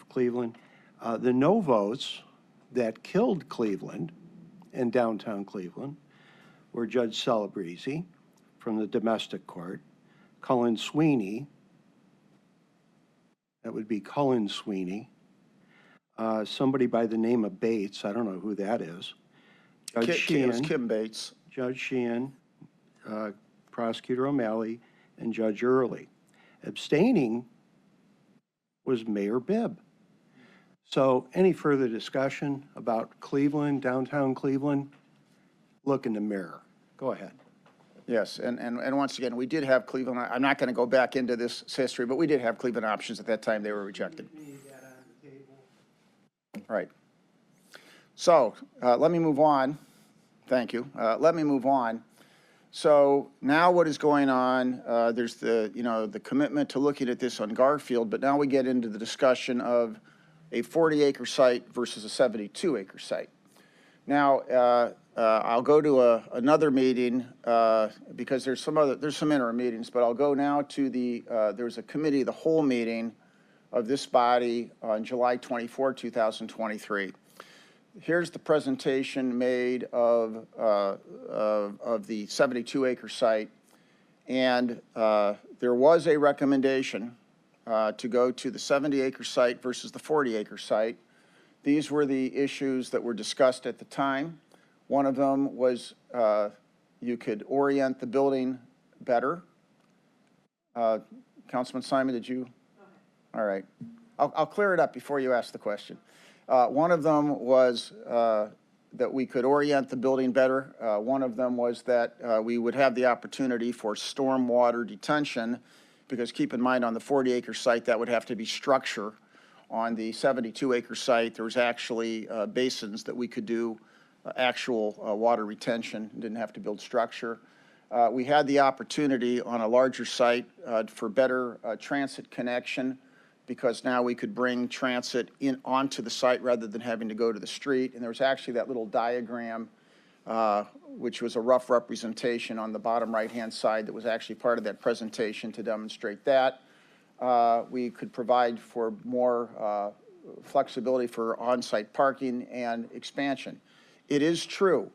Cleveland. The no votes that killed Cleveland and downtown Cleveland were Judge Celebrezzi from the domestic court, Cullen Sweeney, that would be Cullen Sweeney, somebody by the name of Bates, I don't know who that is, Judge Sheehan, Kim Bates. Judge Sheehan, Prosecutor O'Malley, and Judge Early. Abstaining was Mayor Bibb. So any further discussion about Cleveland, downtown Cleveland, look in the mirror. Go ahead. Yes, and once again, we did have Cleveland. I'm not going to go back into this history, but we did have Cleveland options at that time. They were rejected. Right. So let me move on. Thank you. Let me move on. So now what is going on, there's the, the commitment to looking at this on Garfield, but now we get into the discussion of a 40-acre site versus a 72-acre site. Now, I'll go to another meeting because there's some interim meetings, but I'll go now to there's a committee of the whole meeting of this body on July 24, 2023. Here's the presentation made of the 72-acre site, and there was a recommendation to go to the 70-acre site versus the 40-acre site. These were the issues that were discussed at the time. One of them was you could orient the building better. Councilman Simon, did you? All right. I'll clear it up before you ask the question. One of them was that we could orient the building better. One of them was that we would have the opportunity for stormwater detention, because keep in mind on the 40-acre site that would have to be structure. On the 72-acre site, there was actually basins that we could do actual water retention, didn't have to build structure. We had the opportunity on a larger site for better transit connection, because now we could bring transit in onto the site rather than having to go to the street. And there was actually that little diagram, which was a rough representation on the bottom right-hand side that was actually part of that presentation to demonstrate that. We could provide for more flexibility for on-site parking and expansion. It is true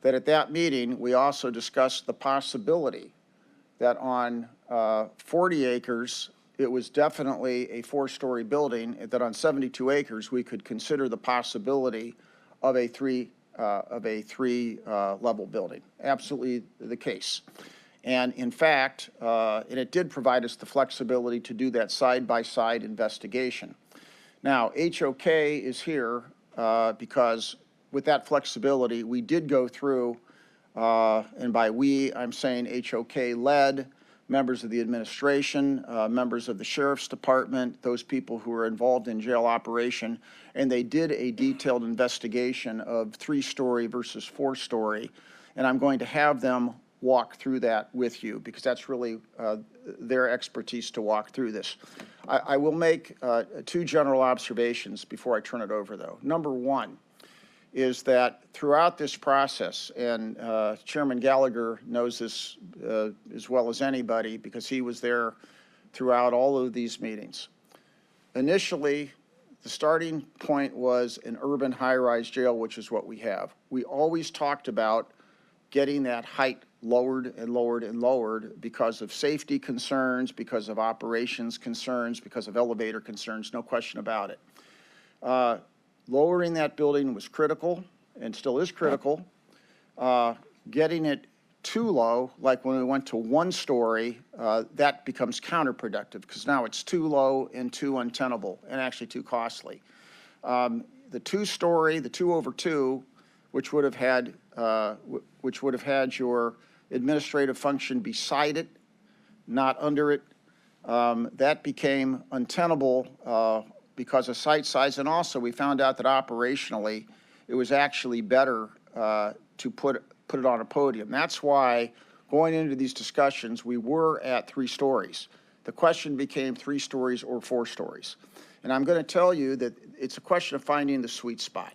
that at that meeting, we also discussed the possibility that on 40 acres, it was definitely a 4-story building, that on 72 acres, we could consider the possibility of a three level building. Absolutely the case. And in fact, and it did provide us the flexibility to do that side-by-side investigation. Now, HOK is here because with that flexibility, we did go through, and by we, I'm saying HOK-led, members of the administration, members of the Sheriff's Department, those people who are involved in jail operation, and they did a detailed investigation of 3-story versus 4-story, and I'm going to have them walk through that with you, because that's really their expertise to walk through this. I will make 2 general observations before I turn it over, though. Number one is that throughout this process, and Chairman Gallagher knows this as well as anybody because he was there throughout all of these meetings. Initially, the starting point was an urban high-rise jail, which is what we have. We always talked about getting that height lowered and lowered and lowered because of safety concerns, because of operations concerns, because of elevator concerns, no question about it. Lowering that building was critical and still is critical. Getting it too low, like when we went to 1-story, that becomes counterproductive because now it's too low and too untenable and actually too costly. The 2-story, the 2 over 2, which would have had your administrative function beside it, not under it, that became untenable because of site size, and also we found out that operationally it was actually better to put it on a podium. That's why going into these discussions we were at 3 stories. The question became 3 stories or 4 stories. And I'm going to tell you that it's a question of finding the sweet spot.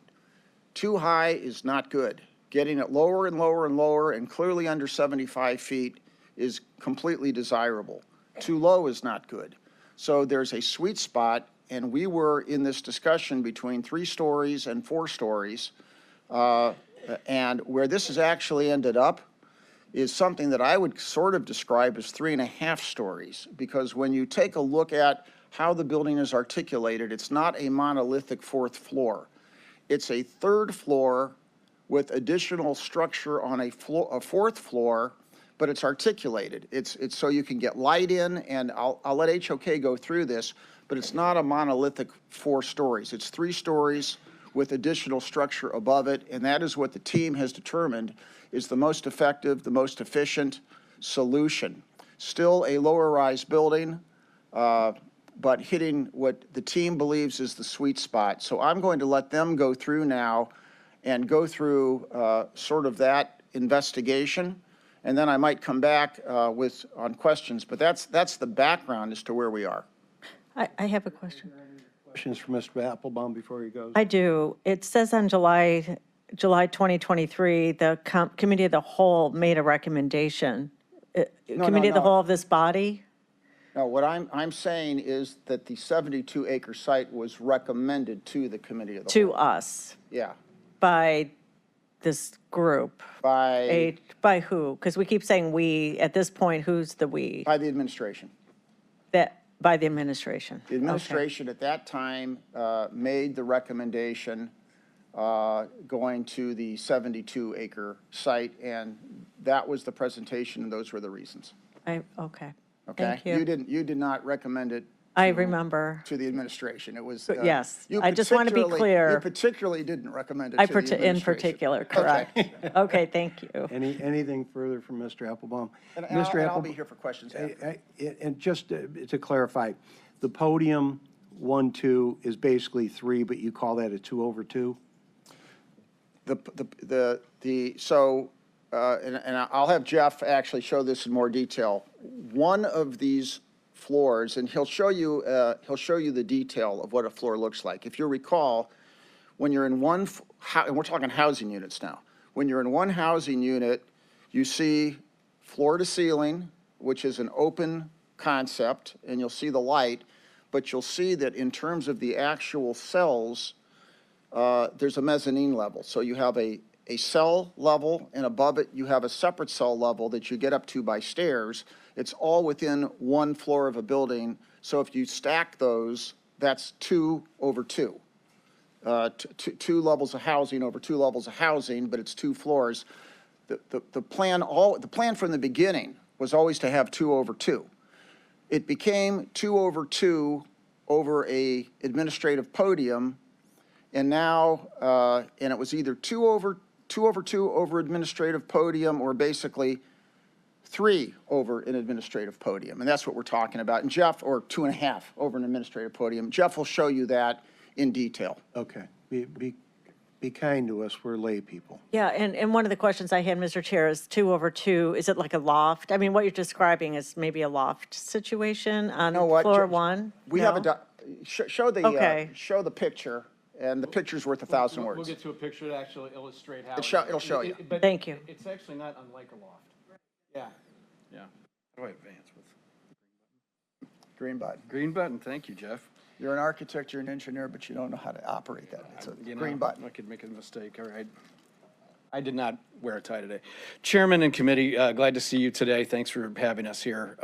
Too high is not good. Getting it lower and lower and lower and clearly under 75 feet is completely desirable. Too low is not good. So there's a sweet spot, and we were in this discussion between 3 stories and 4 stories, and where this has actually ended up is something that I would sort of describe as 3.5 stories, because when you take a look at how the building is articulated, it's not a monolithic 4th floor. It's a 3rd floor with additional structure on a 4th floor, but it's articulated. It's so you can get light in, and I'll let HOK go through this, but it's not a monolithic 4 stories. It's 3 stories with additional structure above it, and that is what the team has determined is the most effective, the most efficient solution. Still a lower rise building, but hitting what the team believes is the sweet spot. So I'm going to let them go through now and go through sort of that investigation and then I might come back on questions, but that's the background as to where we are. I have a question. Questions for Mr. Applebaum before he goes? I do. It says on July 2023, the Committee of the Whole made a recommendation. Committee of the no. Whole of this body? No, what I'm saying is that the 72-acre site was recommended to the Committee of the Whole. To us, Yeah, by this group. by By who? Because we keep saying we. At this point, who's the we? the administration. By the administration. The administration at that time made the recommendation going to the 72-acre site, and that was the presentation, and those were the reasons. Okay. Okay? Thank you. You did not recommend it I remember. to the administration. It was. Yes, you I just want to be particularly- clear. You particularly didn't recommend it to the administration. In particular, correct. Okay, thank you. Anything further from Mr. Applebaum? And Mr. I'll Applebaum, be here for questions after. And just to clarify, the podium 1, 2 is basically 3, but you call that a 2 over 2? And I'll have Jeff actually show this in more detail. One of these floors, and he'll show you the detail of what a floor looks like. If you recall, when you're in one, and we're talking housing units now. When you're in one housing unit, you see floor to ceiling, which is an open concept, and you'll see the light, but you'll see that in terms of the actual cells, there's a mezzanine level. So you have a cell level, and above it, you have a separate cell level that you get up to by stairs. It's all within one floor of a building. So if you stack those, that's 2 over 2. Two levels of housing over 2 levels of housing, but it's 2 floors. The plan from the beginning was always to have 2 over 2. It became 2 over 2 over a administrative podium, and now, and it was either 2 over 2 over administrative podium, or basically 3 over an administrative podium. And that's what we're talking about. And Jeff, or 2.5 over an administrative podium. Jeff will show you that in detail. Okay. Be kind to us, we're lay people. Yeah, and one of the questions I had, Mr. Chair, is 2 over 2, is it like a loft? I mean, what you're describing is maybe a loft situation on know what, floor Ju- 1? We No? have show Okay. the picture, and the picture's worth 1,000 We'll words. get to a picture to actually illustrate how. It'll show you. But Thank you. It's actually not unlike a loft. Yeah. Yeah. How do I advance with? Green button. Green button, thank you, Jeff. You're an architect, you're an engineer, but you don't know how to operate that. It's a You green know, button. I could make a mistake, all right. I did not wear a tie today. Chairman and committee, glad to see you today. Thanks for having us here.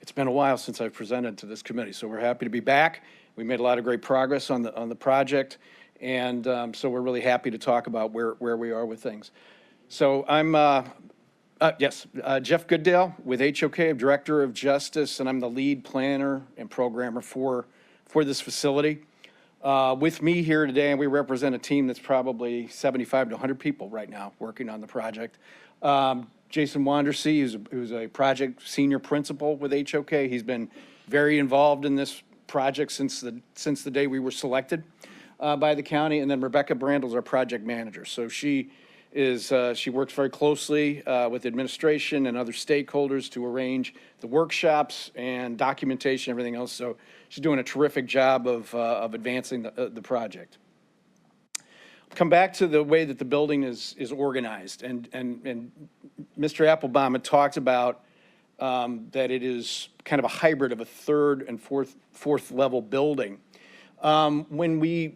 It's been a while since I've presented to this committee, so we're happy to be back. We made a lot of great progress on the project, and so we're really happy to talk about where we are with things. So I'm, Jeff Goodale with HOK, I'm Director of Justice, and I'm the lead planner and programmer for this facility. With me here today, and we represent a team that's probably 75 to 100 people right now working on the project. Jason Wandersee, who's a project senior principal with HOK. He's been very involved in this project since the day we were selected by the county. And then Rebecca Brandel is our project manager. So she works very closely with administration and other stakeholders to arrange the workshops and documentation, everything else. So she's doing a terrific job of advancing the project. Come back to the way that the building is organized, and Mr. Applebaum had talked about that it is kind of a hybrid of a third and fourth level building. When we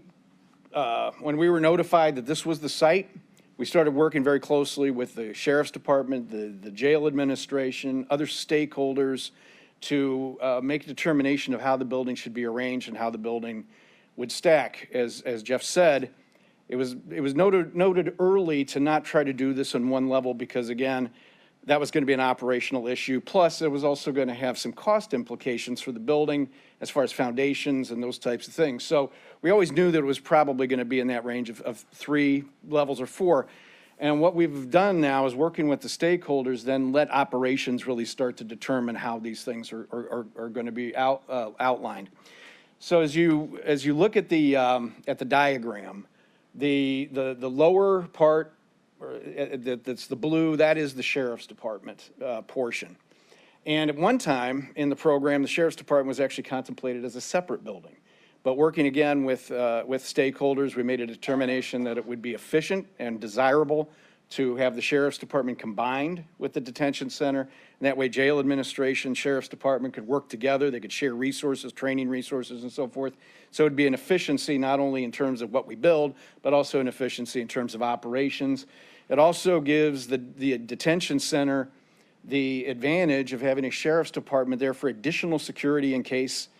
were notified that this was the site, we started working very closely with the Sheriff's Department, the jail administration, other stakeholders to make a determination of how the building should be arranged and how the building would stack. As Jeff said, it was noted early to not try to do this on one level because, again, that was going to be an operational issue. Plus, it was also going to have some cost implications for the building as far as foundations and those types of things. So we always knew that it was probably going to be in that range of 3 levels or 4. And what we've done now is working with the stakeholders, then let operations really start to determine how these things are going to be outlined. So as you look at the diagram, the lower part that's the blue, that is the sheriff's department portion. And at one time in the program, the sheriff's department was actually contemplated as a separate building. But working again with stakeholders, we made a determination that it would be efficient and desirable to have the sheriff's department combined with the detention center. And that way jail administration, sheriff's department could work together. They could share resources, training resources and so forth. So it'd be an efficiency not only in terms of what we build, but also an efficiency in terms of operations. It also gives the detention center the advantage of having a sheriff's department there for additional security in case,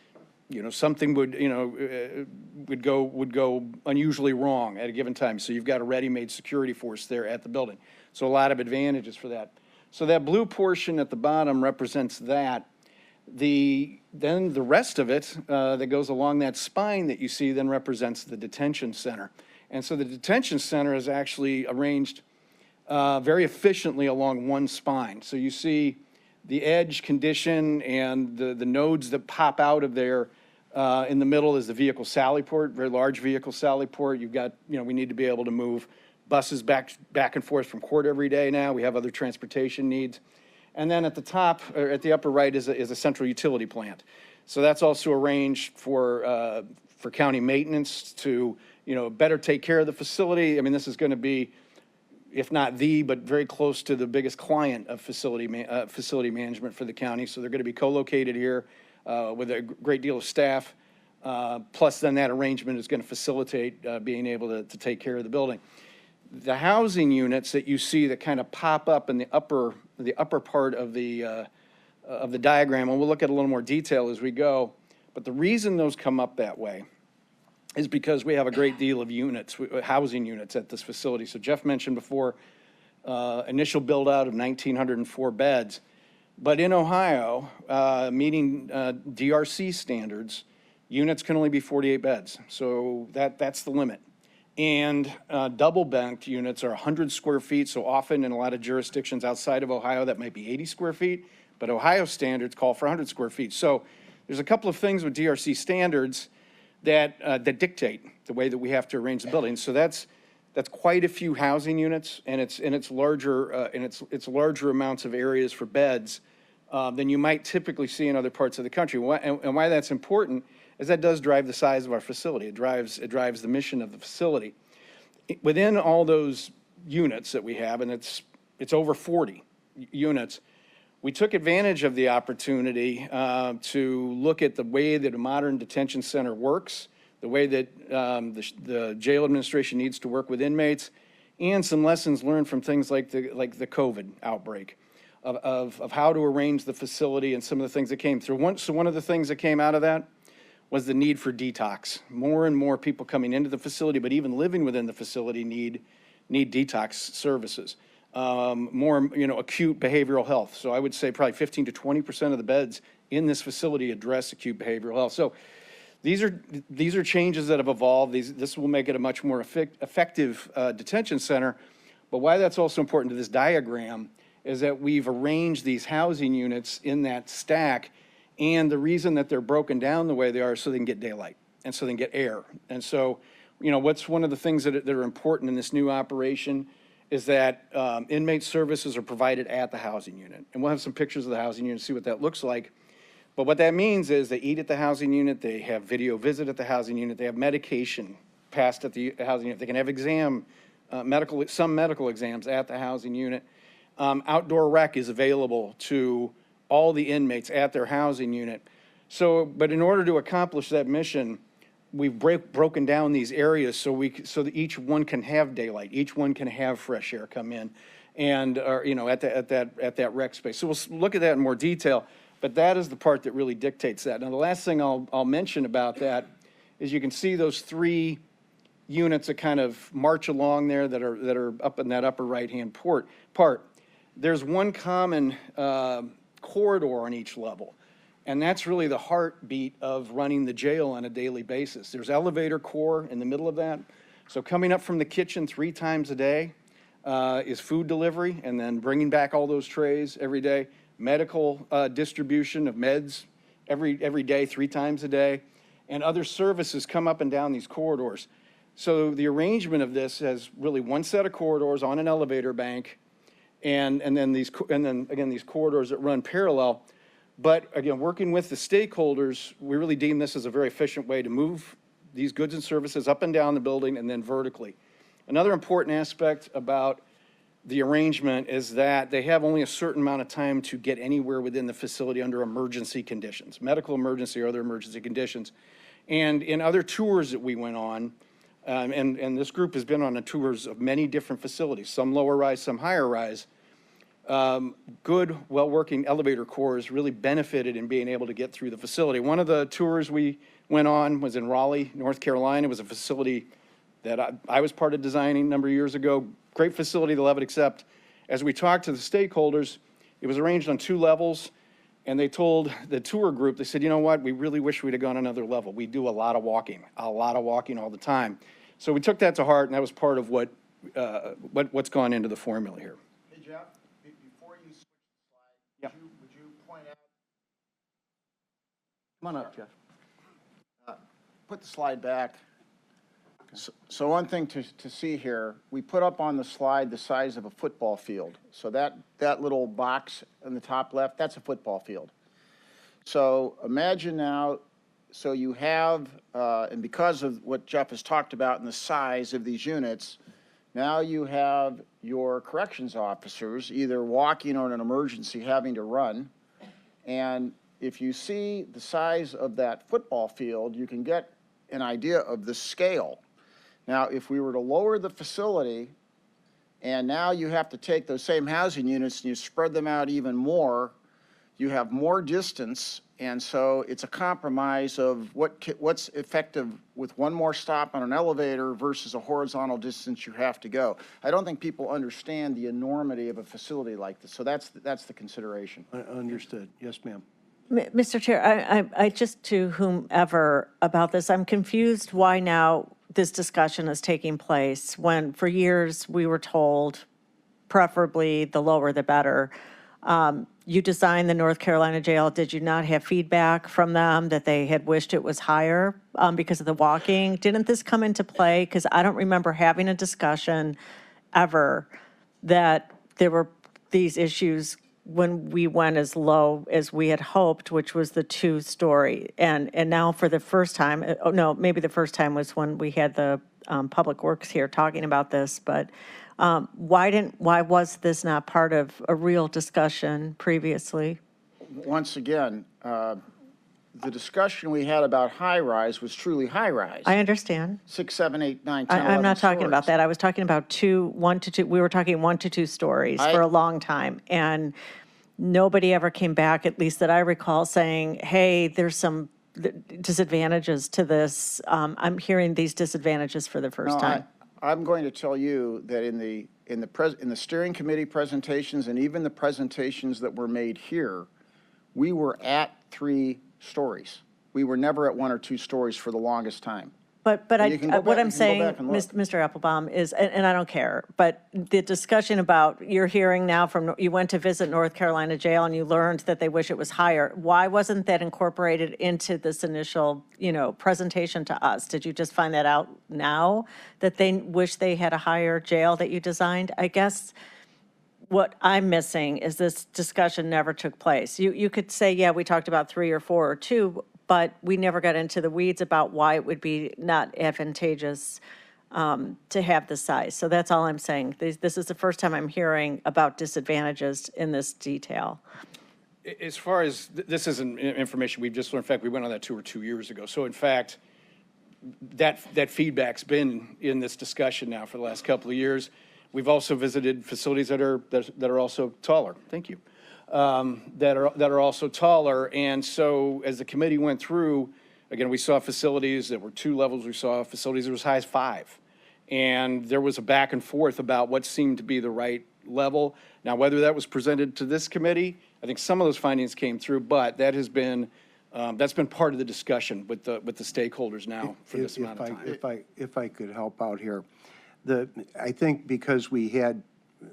something would go unusually wrong at a given time. So you've got a ready-made security force there at the building. So a lot of advantages for that. So that blue portion at the bottom represents that. Then the rest of it that goes along that spine that you see then represents the detention center. And so the detention center is actually arranged very efficiently along one spine. So you see the edge condition and the nodes that pop out of there. In the middle is the vehicle sally port, very large vehicle sally port. You've got, we need to be able to move buses back and forth from court every day now. We have other transportation needs. And then at the top, or at the upper right, is a central utility plant. So that's also arranged for county maintenance to, better take care of the facility. I mean, this is going to be, if not but very close to the biggest client of facility management for the county. So they're going to be co-located here with a great deal of staff. Plus then that arrangement is going to facilitate being able to take care of the building. The housing units that you see that kind of pop up in the upper part of the diagram, and we'll look at a little more detail as we go, but the reason those come up that way is because we have a great deal of units, housing units at this facility. So Jeff mentioned before, initial build out of 1,904 beds. But in Ohio, meeting DRC standards, units can only be 48 beds. So that's the limit. And double banked units are 100 square feet. So often in a lot of jurisdictions outside of Ohio, that might be 80 square feet. But Ohio standards call for 100 square feet. So there's a couple of things with DRC standards that dictate the way that we have to arrange the building. So that's quite a few housing units, and it's larger amounts of areas for beds than you might typically see in other parts of the country. And why that's important is that does drive the size of our facility. It drives the mission of the facility. Within all those units that we have, and it's over 40 units, we took advantage of the opportunity to look at the way that a modern detention center works, the way that the jail administration needs to work with inmates, and some lessons learned from things like the COVID outbreak of how to arrange the facility and some of the things that came through. So one of the things that came out of that was the need for detox. More and more people coming into the facility, but even living within the facility need detox services. More, acute behavioral health. So I would say probably 15 to 20% of the beds in this facility address acute behavioral health. So these are changes that have evolved. This will make it a much more effective detention center. But why that's also important to this diagram is that we've arranged these housing units in that stack, and the reason that they're broken down the way they are is so they can get daylight and so they can get air. And so, what's one of the things that are important in this new operation is that inmate services are provided at the housing unit. And we'll have some pictures of the housing unit to see what that looks like. But what that means is they eat at the housing unit, they have video visit at the housing unit, they have medication passed at the housing unit, they can have some medical exams at the housing unit. Outdoor rec is available to all the inmates at their housing unit. So, but in order to accomplish that mission, we've broken down these areas so that each one can have daylight, each one can have fresh air come in, and at that rec space. So we'll look at that in more detail, but that is the part that really dictates that. Now the last thing I'll mention about that is you can see those three units that kind of march along there that are up in that upper right-hand part. There's one common corridor on each level. And that's really the heartbeat of running the jail on a daily basis. There's elevator core in the middle of that. So coming up from the kitchen 3 times a day is food delivery, and then bringing back all those trays every day. Medical distribution of meds every day, 3 times a day. And other services come up and down these corridors. So the arrangement of this has really one set of corridors on an elevator bank, and then these corridors that run parallel. But again, working with the stakeholders, we really deem this as a very efficient way to move these goods and services up and down the building and then vertically. Another important aspect about the arrangement is that they have only a certain amount of time to get anywhere within the facility under emergency conditions, medical emergency or other emergency conditions. And in other tours that we went on, and this group has been on the tours of many different facilities, some lower rise, some higher rise, good, well-working elevator cores really benefited in being able to get through the facility. One of the tours we went on was in Raleigh, North Carolina. It was a facility that I was part of designing a number of years ago. Great facility, they'll have it, except as we talked to the stakeholders, it was arranged on 2 levels, and they told the tour group, they said, you know what, we really wish we'd have gone another level. We do a lot of walking all the time. So we took that to heart, and that was part of what's gone into the formula here. Hey, Jeff, before you switch the slide, would you point out? Come on up, Jeff. Put the slide back. So one thing to see here, we put up on the slide the size of a football field. So that little box in the top left, that's a football field. So imagine now, so you have, and because of what Jeff has talked about in the size of these units, now you have your corrections officers either walking or in an emergency having to run. And if you see the size of that football field, you can get an idea of the scale. Now, if we were to lower the facility, and now you have to take those same housing units and you spread them out even more, you have more distance, and so it's a compromise of what's effective with one more stop on an elevator versus a horizontal distance you have to go. I don't think people understand the enormity of a facility like this, so that's the consideration. Understood. Yes, ma'am. Mr. Chair, I just to whomever about this, I'm confused why now this discussion is taking place when for years we were told preferably the lower the better. You designed the North Carolina jail. Did you not have feedback from them that they had wished it was higher because of the walking? Didn't this come into play? Because I don't remember having a discussion ever that there were these issues when we went as low as we had hoped, which was the 2-story. And now for the first time, no, maybe the first time was when we had the Public Works here talking about this, but why was this not part of a real discussion previously? Once again, the discussion we had about high-rise was truly high-rise. I understand. 6, 7, 8, 9, 10, 11 I'm not talking stories. about that. I was talking about 1 to 2. We were talking 1 to 2 stories for a long time. And nobody ever came back, at least that I recall, saying, hey, there's some disadvantages to this. I'm hearing these disadvantages for the first time. I'm going to tell you that in the steering committee presentations and even the presentations that were made here, we were at 3 stories. We were never at 1 or 2 stories for the longest time. But what I'm saying, Mr. Mr. Applebaum, is, and I don't care, but the discussion about, you're hearing now from, you went to visit North Carolina Jail and you learned that they wish it was higher. Why wasn't that incorporated into this initial, presentation to us? Did you just find that out now, that they wish they had a higher jail that you designed? I guess what I'm missing is this discussion never took place. You could say, yeah, we talked about 3 or 4 or 2, but we never got into the weeds about why it would be not advantageous to have this size. So that's all I'm saying. This is the first time I'm hearing about disadvantages in this detail. As far as, this isn't information we've just learned. In fact, we went on that tour 2 years ago. So in fact, that feedback's been in this discussion now for the last couple of years. We've also visited facilities that are also taller. Thank you. That are also taller. And so as the committee went through, again, we saw facilities that were 2 levels. We saw facilities that were as high as 5. And there was a back and forth about what seemed to be the right level. Now, whether that was presented to this committee, I think some of those findings came through, but that has been, that's been part of the discussion with the stakeholders now for this amount of time. If I could help out here. I think because we had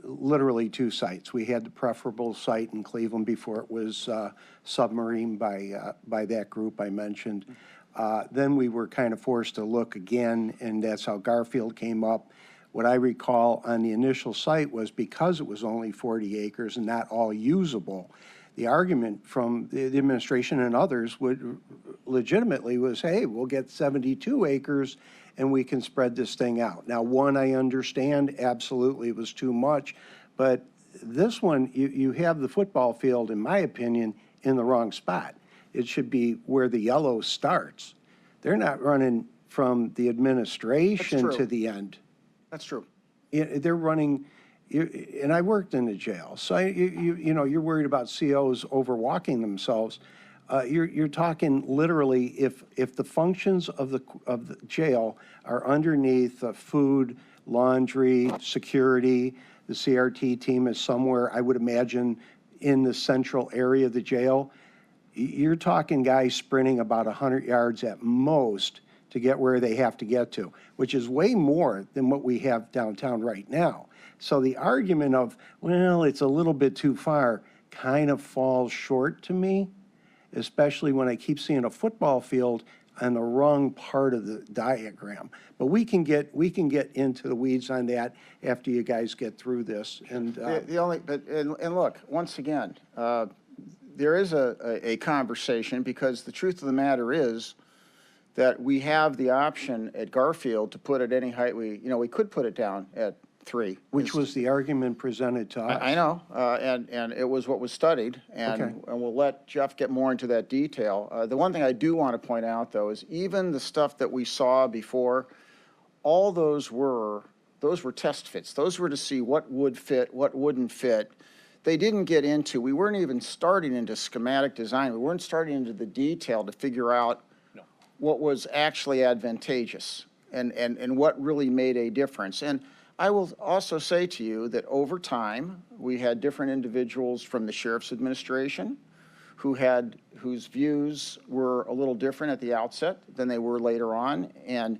literally 2 sites. We had the preferable site in Cleveland before it was submarine by that group I mentioned. Then we were kind of forced to look again, and that's how Garfield came up. What I recall on the initial site was because it was only 40 acres and not all usable, the argument from the administration and others would legitimately was, hey, we'll get 72 acres and we can spread this thing out. Now, one, I understand absolutely it was too much, but this one, you have the football field, in my opinion, in the wrong spot. It should be where the yellow starts. They're not running from the administration That's true. to the end. That's true. They're running, and I worked in the jail, so you know, you're worried about COs overwalking themselves. You're talking literally if the functions of the jail are underneath food, laundry, security, the CRT team is somewhere, I would imagine, in the central area of the jail. You're talking guys sprinting about 100 yards at most to get where they have to get to, which is way more than what we have downtown right now. So the argument of, well, it's a little bit too far, kind of falls short to me, especially when I keep seeing a football field on the wrong part of the diagram. But we can get into the weeds on that after you guys get through this. And And look, once again, there is a conversation, because the truth of the matter is that we have the option at Garfield to put it any height we could put it down at 3. which was the argument presented to us. I know, and it was what was studied, and we'll let Jeff get more into that detail. The one thing I do want to point out, though, is even the stuff that we saw before, all those were test fits. Those were to see what would fit, what wouldn't fit. They didn't get into, we weren't even starting into schematic design. We weren't starting into the detail to figure out what was actually advantageous and what really made a difference. And I will also say to you that over time, we had different individuals from the Sheriff's Administration whose views were a little different at the outset than they were later on. And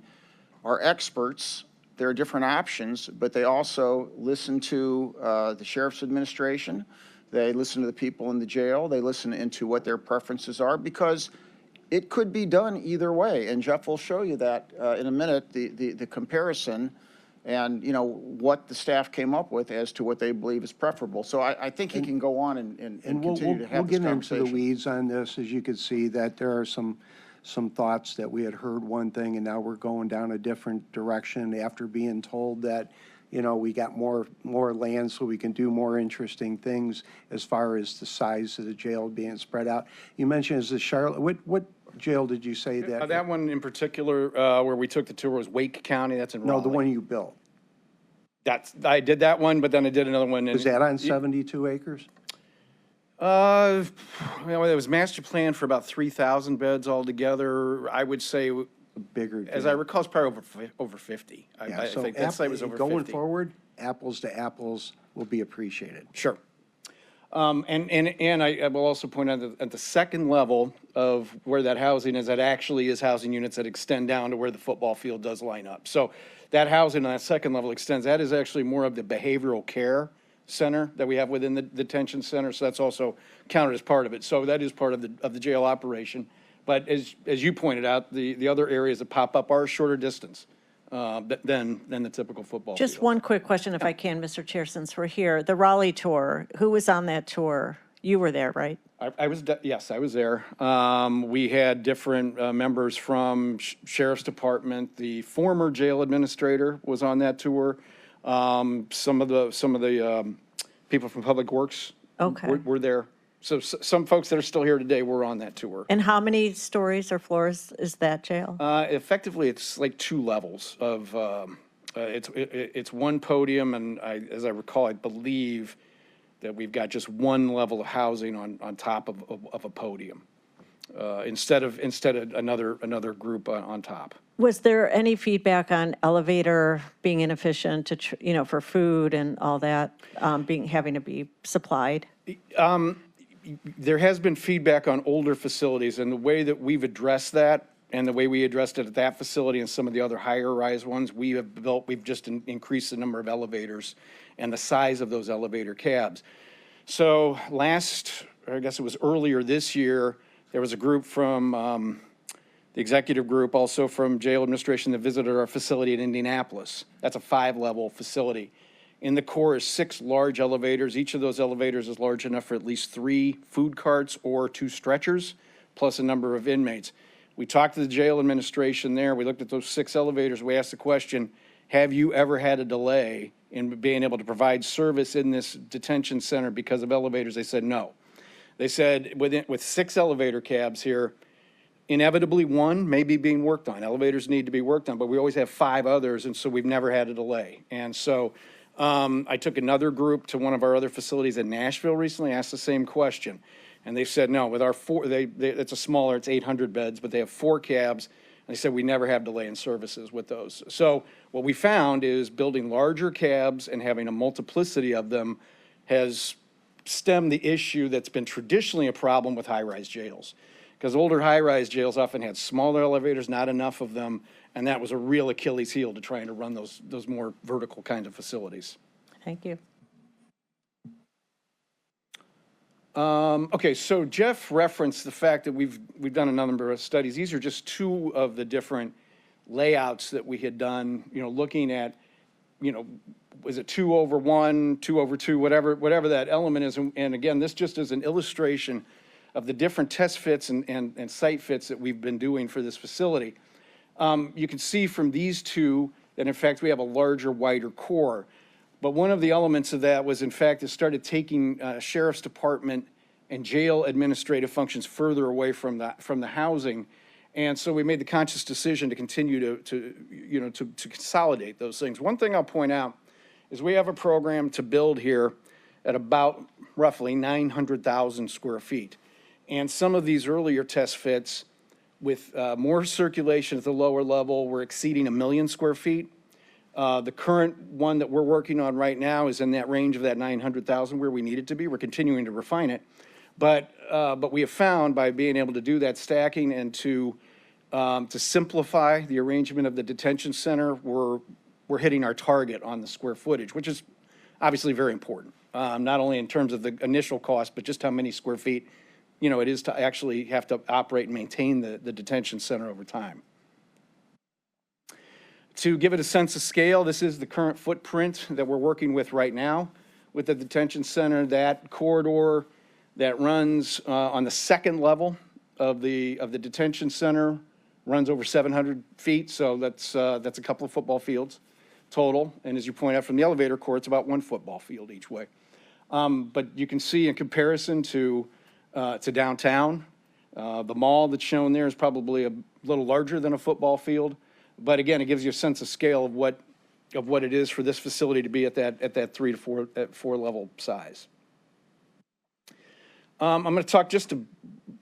our experts, there are different options, but they also listen to the Sheriff's Administration. They listen to the people in the jail. They listen into what their preferences are, because it could be done either way. And Jeff will show you that in a minute, the comparison and, what the staff came up with as to what they believe is preferable. So I think he can go on and continue to have this conversation. We'll get into the weeds on this. As you can see, that there are some thoughts that we had heard one thing, and now we're going down a different direction after being told that, we got more land so we can do more interesting things as far as the size of the jail being spread out. You mentioned is the Charlotte, what jail did you say that? That one in particular, where we took the tour, was Wake County. That's in Raleigh. No, the one you built. I did that one, but then I did another one. Was that on 72 acres? It was master planned for about 3,000 beds altogether. I would say, bigger. As I recall, it's probably over 50. Yeah, I so think that site was over 50. Going forward, apples to apples will be appreciated. Sure. And I will also point out that at the second level of where that housing is, that actually is housing units that extend down to where the football field does line up. So that housing on that second level extends. That is actually more of the behavioral care center that we have within the detention center. So that's also counted as part of it. So that is part of the jail operation. But as you pointed out, the other areas that pop up are shorter distance than the typical football Just field. one quick question, if I can, Mr. Chair, since we're here. The Raleigh tour, who was on that tour? You were there, right? Yes, I was there. We had different members from Sheriff's Department. The former jail administrator was on that tour. Some of the people from Public Works were there. So some folks that are still here today were on that tour. And how many stories or floors is that jail? Effectively, it's like 2 levels of. It's one podium, and as I recall, I believe that we've got just one level of housing on top of a podium, instead of another group on top. Was there any feedback on elevator being inefficient for food and all that, having to be supplied? There has been feedback on older facilities, and the way that we've addressed that and the way we addressed it at that facility and some of the other higher rise ones, we've just increased the number of elevators and the size of those elevator cabs. So I guess it was earlier this year, there was a group from the executive group also from jail administration that visited our facility in Indianapolis. That's a 5-level facility. In the core is 6 large elevators. Each of those elevators is large enough for at least 3 food carts or 2 stretchers, plus a number of inmates. We talked to the jail administration there. We looked at those 6 elevators. We asked the question, have you ever had a delay in being able to provide service in this detention center because of elevators? They said no. They said with 6 elevator cabs here, inevitably one may be being worked on. Elevators need to be worked on, but we always have 5 others, and so we've never had a delay. And so I took another group to one of our other facilities in Nashville recently, asked the same question. And they said, no, with our 4, it's a smaller, it's 800 beds, but they have 4 cabs. And they said, we never have delay in services with those. So what we found is building larger cabs and having a multiplicity of them has stemmed the issue that's been traditionally a problem with high-rise jails. Because older high-rise jails often had smaller elevators, not enough of them, and that was a real Achilles heel to trying to run those more vertical kind of facilities. Thank you. Okay, so Jeff referenced the fact that we've done a number of studies. These are just 2 of the different layouts that we had done, looking at, was it 2 over 1, 2 over 2, whatever that element is. And again, this just is an illustration of the different test fits and site fits that we've been doing for this facility. You can see from these 2 that in fact we have a larger, wider core. But one of the elements of that was in fact it started taking sheriff's department and jail administrative functions further away from the housing. And so we made the conscious decision to continue to consolidate those things. One thing I'll point out is we have a program to build here at about roughly 900,000 square feet. And some of these earlier test fits with more circulation at the lower level were exceeding 1 million square feet. The current one that we're working on right now is in that range of that 900,000 where we need it to be. We're continuing to refine it. But we have found by being able to do that stacking and to simplify the arrangement of the detention center, we're hitting our target on the square footage, which is obviously very important, not only in terms of the initial cost, but just how many square feet, it is to actually have to operate and maintain the detention center over time. To give it a sense of scale, this is the current footprint that we're working with right now with the detention center. That corridor that runs on the 2nd level of the detention center runs over 700 feet, so that's a couple of football fields total. And as you point out from the elevator core, it's about 1 football field each way. But you can see in comparison to downtown, the mall that's shown there is probably a little larger than a football field. But again, it gives you a sense of scale of what it is for this facility to be at that 3 to 4 level size. I'm going to talk just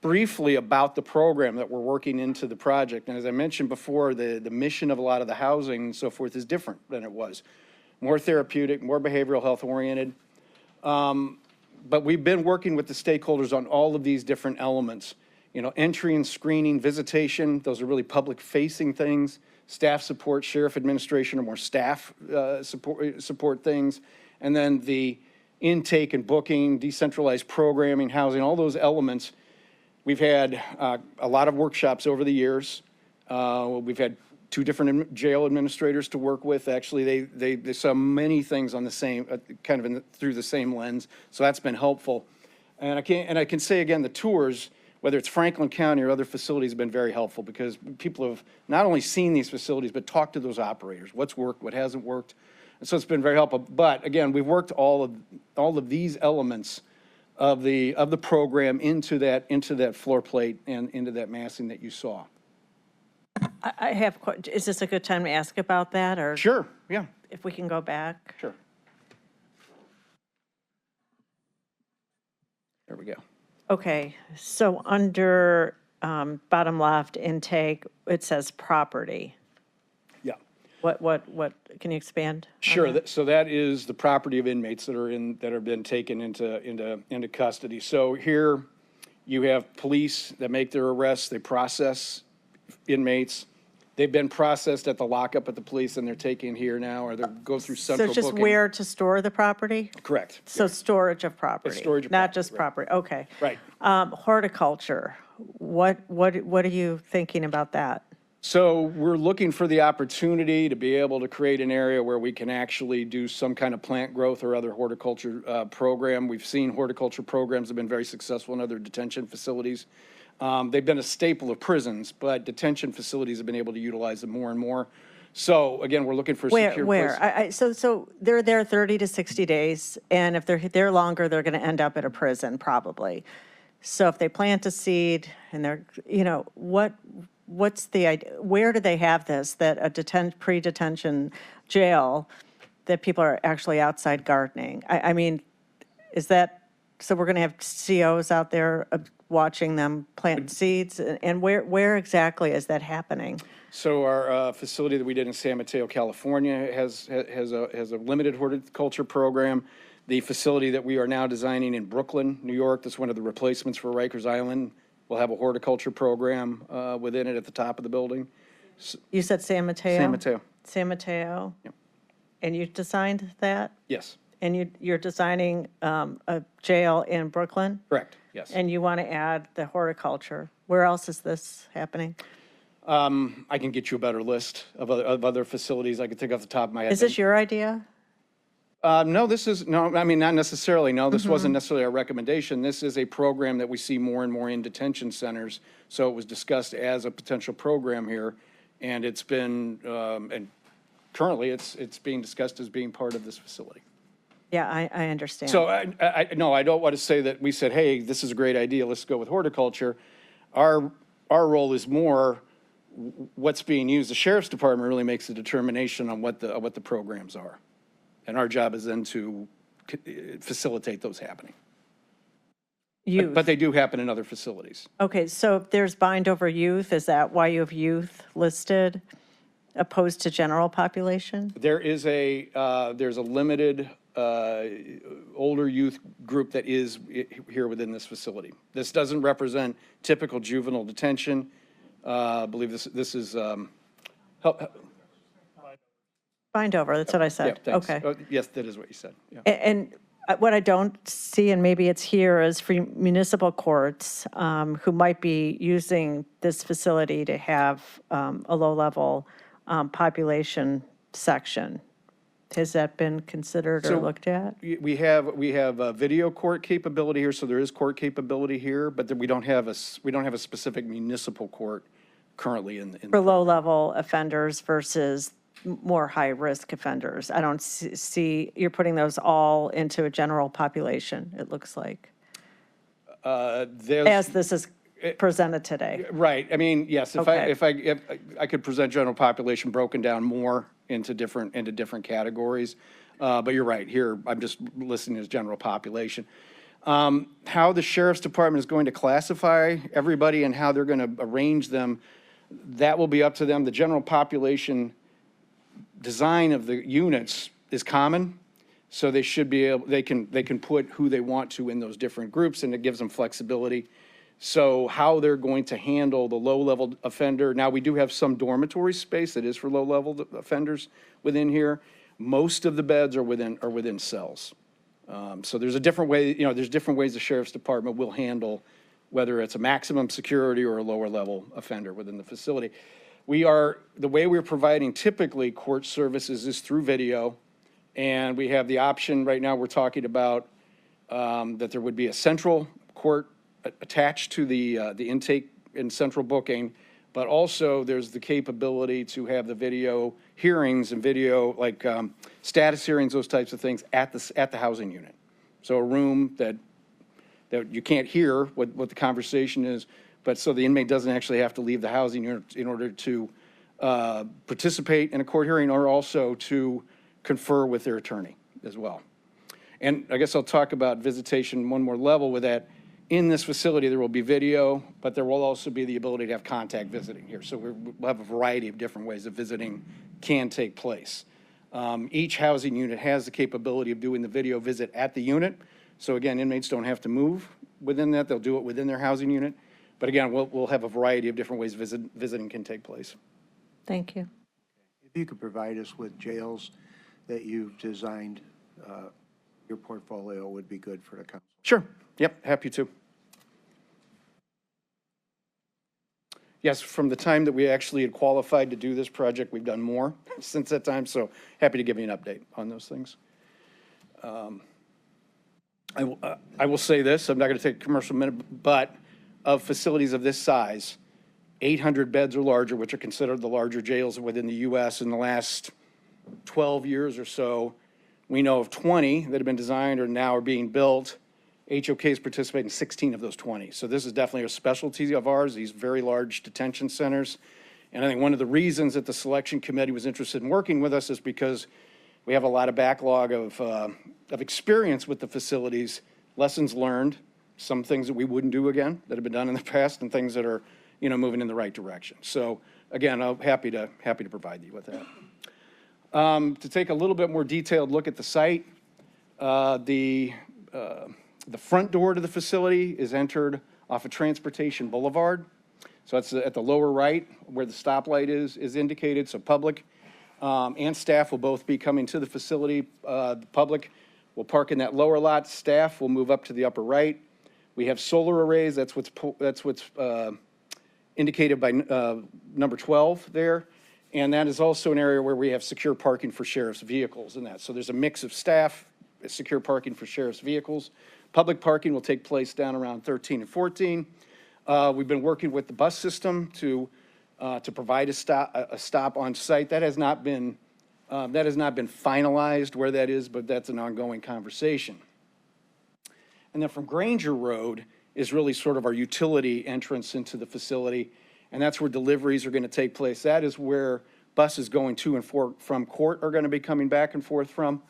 briefly about the program that we're working into the project. And as I mentioned before, the mission of a lot of the housing and so forth is different than it was. More therapeutic, more behavioral health oriented. But we've been working with the stakeholders on all of these different elements. Entry and screening, visitation, those are really public facing things. Staff support, sheriff administration, or more staff support things. And then the intake and booking, decentralized programming, housing, all those elements. We've had a lot of workshops over the years. We've had 2 different jail administrators to work with. Actually, they saw many things on the same, through the same lens. So that's been helpful. And I can say again, the tours, whether it's Franklin County or other facilities, have been very helpful because people have not only seen these facilities, but talked to those operators. What's worked, what hasn't worked. And so it's been very helpful. But again, we've worked all of these elements of the program into that floor plate and into that massing that you saw. I have, is this a good time to ask about that, or? Sure, yeah. If we can go back? Sure. There we go. Okay, so under bottom left intake, it says property. Yeah. What, can you expand? Sure, so that is the property of inmates that have been taken into custody. So here you have police that make their arrests, they process inmates, They've been processed at the lockup at the police, and they're taken here now, or they'll go through So central it's just booking. where to store the property? Correct. So storage of property? storage of Not property, just right. property, okay. Right. Horticulture, what are you thinking about that? So we're looking for the opportunity to be able to create an area where we can actually do some kind of plant growth or other horticulture program. We've seen horticulture programs have been very successful in other detention facilities. They've been a staple of prisons, but detention facilities have been able to utilize them more and more. So again, we're looking for secure Where? So they're there 30 to 60 days, and if they're there longer, they're going to end up at a prison probably. So if they plant a seed and they're, what's the idea? Where do they have this, that a pre-detention jail, that people are actually outside gardening? I mean, is that, so we're going to have COs out there watching them plant seeds? And where exactly is that happening? So our facility that we did in San Mateo, California has a limited horticulture program. The facility that we are now designing in Brooklyn, New York, that's one of the replacements for Rikers Island, will have a horticulture program within it at the top of the building. You said San Mateo? San Mateo. San Mateo? Yep. And you designed that? Yes, And you're designing a jail in Brooklyn? correct, yes. And you want to add the horticulture. Where else is this happening? I can get you a better list of other facilities I can think off the top of my head. Is this your idea? No, I mean, not necessarily. No, this Mm-hmm. wasn't necessarily our recommendation. This is a program that we see more and more in detention centers. So it was discussed as a potential program here, and it's been, and currently it's being discussed as being part of this facility. Yeah, I understand. So no, I don't want to say that we said, hey, this is a great idea, let's go with horticulture. Our role is more what's being used. The sheriff's department really makes a determination on what the programs are. And our job is then to facilitate those happening. Youth. But they do happen in other facilities. Okay, so if there's bind over youth, is that why you have youth listed opposed to general population? There's a limited older youth group that is here within this facility. This doesn't represent typical juvenile detention. I believe this is, Bind over, that's what I yeah, said. thanks. Okay. Yes, that is what you said, yeah. And what I don't see, and maybe it's here, is for municipal courts who might be using this facility to have a low-level population section. Has that been considered or So, looked at? We have a video court capability here, so there is court capability here, but then we don't have a specific municipal court currently in. For low-level offenders versus more high-risk offenders? I don't see, you're putting those all into a general population, it looks like, as this is presented today. Right, I mean, yes, if Okay. I could present general population broken down more into different categories, but you're right, here, I'm just listening as general population. How the sheriff's department is going to classify everybody and how they're going to arrange them, that will be up to them. The general population design of the units is common, so they should be able, they can put who they want to in those different groups, and it gives them flexibility. So how they're going to handle the low-level offender, now we do have some dormitory space that is for low-level offenders within here. Most of the beds are within cells. So there's a different way, there's different ways the sheriff's department will handle whether it's a maximum security or a lower-level offender within the facility. The way we're providing typically court services is through video, and we have the option, right now, we're talking about that there would be a central court attached to the intake and central booking, but also there's the capability to have the video hearings and video, like status hearings, those types of things, at the housing unit. So a room that you can't hear what the conversation is, but so the inmate doesn't actually have to leave the housing unit in order to participate in a court hearing, or also to confer with their attorney as well. And I guess I'll talk about visitation one more level with that. In this facility, there will be video, but there will also be the ability to have contact visiting here. So we'll have a variety of different ways that visiting can take place. Each housing unit has the capability of doing the video visit at the unit. So again, inmates don't have to move within that. They'll do it within their housing unit. But again, we'll have a variety of different ways visiting can take place. Thank you. If you could provide us with jails that you've designed, your portfolio would be good for the council. Sure. Yep, happy to. Yes, from the time that we actually had qualified to do this project, we've done more since that time, so happy to give you an update on those things. I will say this, I'm not going to take a commercial minute, but of facilities of this size, 800 beds or larger, which are considered the larger jails within the U.S. in the last 12 years or so, we know of 20 that have been designed or now are being built. HOKs participate in 16 of those 20. So this is definitely a specialty of ours, these very large detention centers. And I think one of the reasons that the selection committee was interested in working with us is because we have a lot of backlog of experience with the facilities, lessons learned, some things that we wouldn't do again that have been done in the past, and things that are, you know, moving in the right direction. So again, I'm happy to provide you with that. To take a little bit more detailed look at the site, the front door to the facility is entered off of Transportation Boulevard. So that's at the lower right where the stoplight is indicated. So public and staff will both be coming to the facility. The public will park in that lower lot. Staff will move up to the upper right. We have solar arrays. That's what's indicated by number 12 there. And that is also an area where we have secure parking for sheriff's vehicles and that. So there's a mix of staff, secure parking for sheriff's vehicles. Public parking will take place down around 13 and 14. We've been working with the bus system to provide a stop on site. That has not been finalized where that is, but that's an ongoing conversation. And then from Granger Road is really sort of our utility entrance into the facility, and that's where deliveries are going to take place. That is where buses going to and from court are going to be coming back and forth from.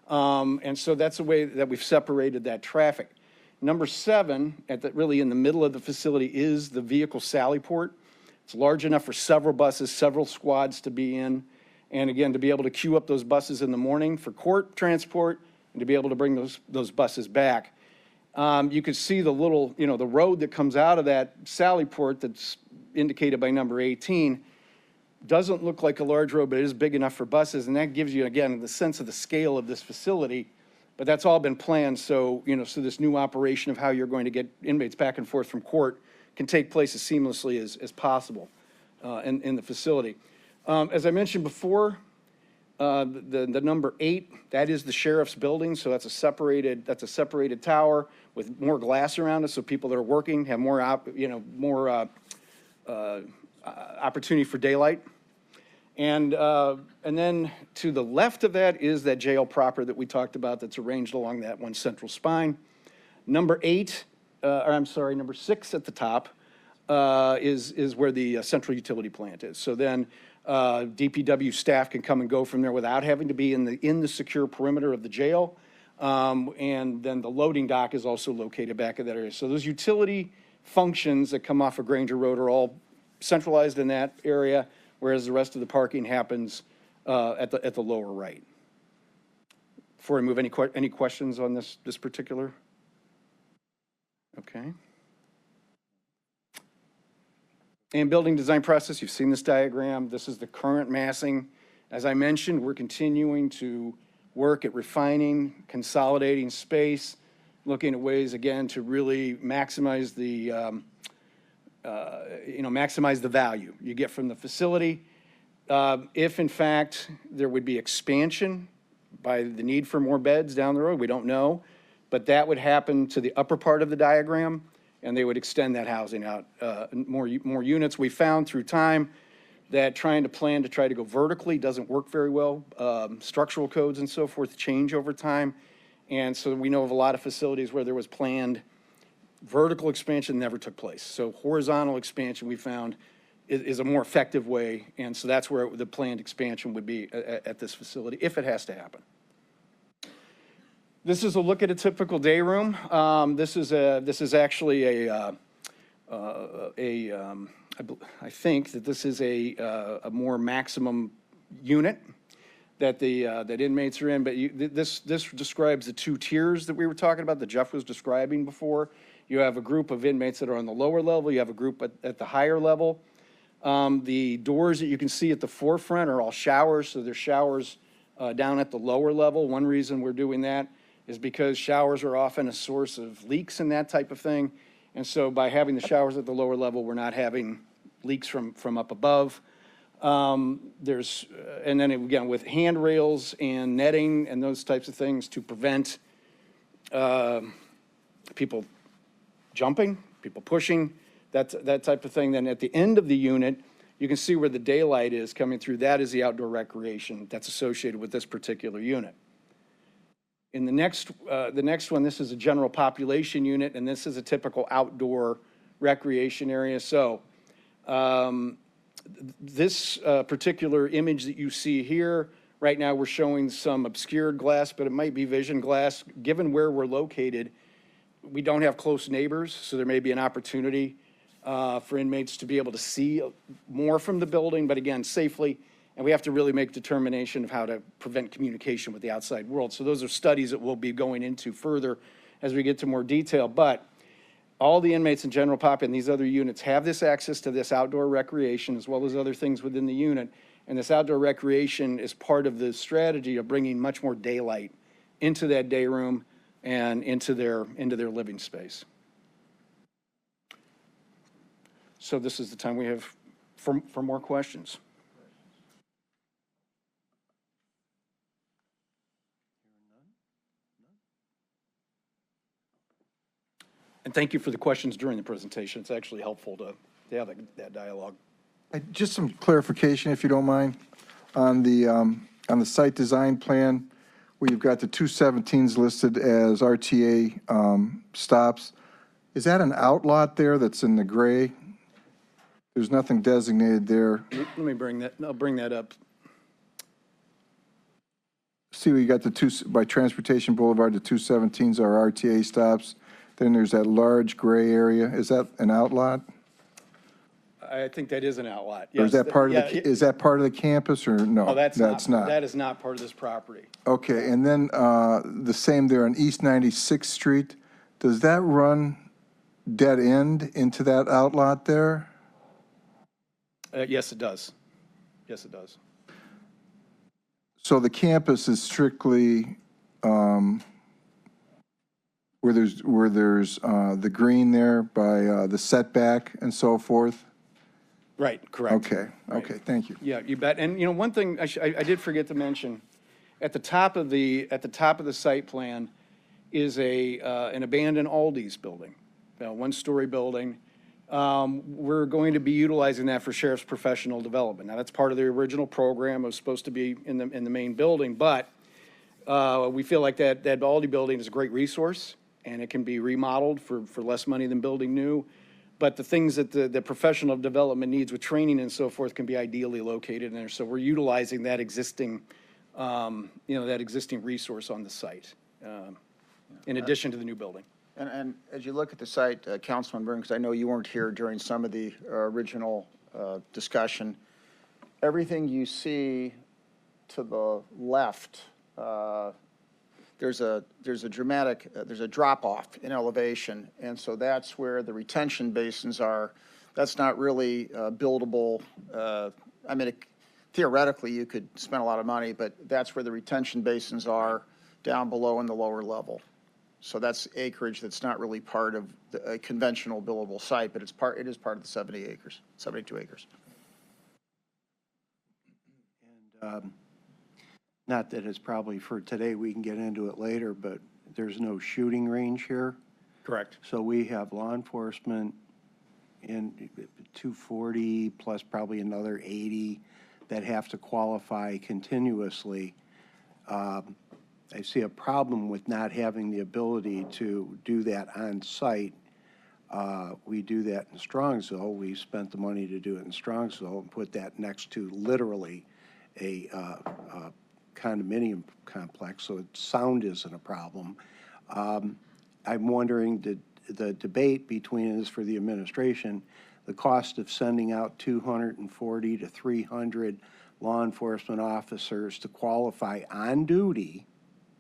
And so that's the way that we've separated that traffic. Number 7, really in the middle of the facility, is the vehicle sally port. It's large enough for several buses, several squads to be in. And again, to be able to queue up those buses in the morning for court transport and to be able to bring those buses back. You can see the little, the road that comes out of that sally port that's indicated by number 18 doesn't look like a large road, but it is big enough for buses. And that gives you, again, the sense of the scale of this facility. But that's all been planned, so, so this new operation of how you're going to get inmates back and forth from court can take place as seamlessly as possible in the facility. As I mentioned before, the number 8, that is the sheriff's building, so that's a separated tower with more glass around it, so people that are working have more opportunity for daylight. And then to the left of that is that jail proper that we talked about that's arranged along that one central spine. Number 6 at the top is where the central utility plant is. So then DPW staff can come and go from there without having to be in the secure perimeter of the jail. And then the loading dock is also located back in that area. So those utility functions that come off of Granger Road are all centralized in that area, whereas the rest of the parking happens at the lower right. Before I move, any questions on this particular? Okay. And building design process, you've seen this diagram. This is the current massing. As I mentioned, we're continuing to work at refining, consolidating space, looking at ways, again, to really maximize the maximize the value you get from the facility. If, in fact, there would be expansion by the need for more beds down the road, we don't know. But that would happen to the upper part of the diagram, and they would extend that housing out more units. We found through time that trying to plan to try to go vertically doesn't work very well. Structural codes and so forth change over time. And so we know of a lot of facilities where there was planned vertical expansion never took place. So horizontal expansion we found is a more effective way, and so that's where the planned expansion would be at this facility, if it has to happen. This is a look at a typical day room. This is actually I think that this is a more maximum unit that that inmates are in. But this describes the 2 tiers that we were talking about, that Jeff was describing before. You have a group of inmates that are on the lower level. You have a group at the higher level. The doors that you can see at the forefront are all showers, so there's showers down at the lower level. One reason we're doing that is because showers are often a source of leaks and that type of thing. And so by having the showers at the lower level, we're not having leaks from up above. And then again, with handrails and netting and those types of things to prevent people jumping, people pushing, that type of thing. Then at the end of the unit, you can see where the daylight is coming through. That is the outdoor recreation that's associated with this particular unit. In the next one, this is a general population unit, and this is a typical outdoor recreation area. So this particular image that you see here, right now we're showing some obscured glass, but it might be vision glass. Given where we're located, we don't have close neighbors, so there may be an opportunity for inmates to be able to see more from the building, but again, safely. And we have to really make determination of how to prevent communication with the outside world. So those are studies that we'll be going into further as we get to more detail. But all the inmates in general pop and these other units have this access to this outdoor recreation as well as other things within the unit. And this outdoor recreation is part of the strategy of bringing much more daylight into that day room and into their living space. So this is the time we have for more questions. And thank you for the questions during the presentation. It's actually helpful to have that dialogue. Just some clarification, if you don't mind, on the site design plan, where you've got the 217s listed as RTA stops. Is that an outlot there that's in the gray? There's nothing designated there. Let me bring that, I'll bring that up. See, we got by Transportation Boulevard, the 217s are RTA stops. Then there's that large gray area. Is that an outlot? I think that is an outlot. Or is Yes, that part of the, is that part of the campus or no? Oh, that's not. That is not part of this property. Okay, and then the same there on East 96th Street. Does that run dead end into that outlot there? Yes, it does. Yes, it does. So the campus is strictly where there's the green there by the setback and so forth? Right, correct. Okay, okay, thank you. Yeah, you bet. And, you know, one thing I did forget to mention, at the top of the site plan is an abandoned Aldi's building, a one-story building. We're going to be utilizing that for sheriff's professional development. Now, that's part of the original program. It was supposed to be in the main building, but we feel like that Aldi building is a great resource, and it can be remodeled for less money than building new. But the things that the professional development needs with training and so forth can be ideally located in there. So we're utilizing that existing, that existing resource on the site, in addition to the new building. And as you look at the site, Councilman Byrne, because I know you weren't here during some of the original discussion, everything you see to the left, there's a drop-off in elevation, and so that's where the retention basins are. That's not really buildable. I mean, theoretically, you could spend a lot of money, but that's where the retention basins are down below in the lower level. So that's acreage that's not really part of a conventional buildable site, but it is part of the 70 acres, 72 acres. And not that it's probably for today, we can get into it later, but there's no shooting range here. Correct. So we have law enforcement in 240 plus probably another 80 that have to qualify continuously. I see a problem with not having the ability to do that on site. We do that in Strongsville. We spent the money to do it in Strongsville and put that next to literally a condominium complex, so sound isn't a problem. I'm wondering, the debate between us for the administration, the cost of sending out 240 to 300 law enforcement officers to qualify on duty,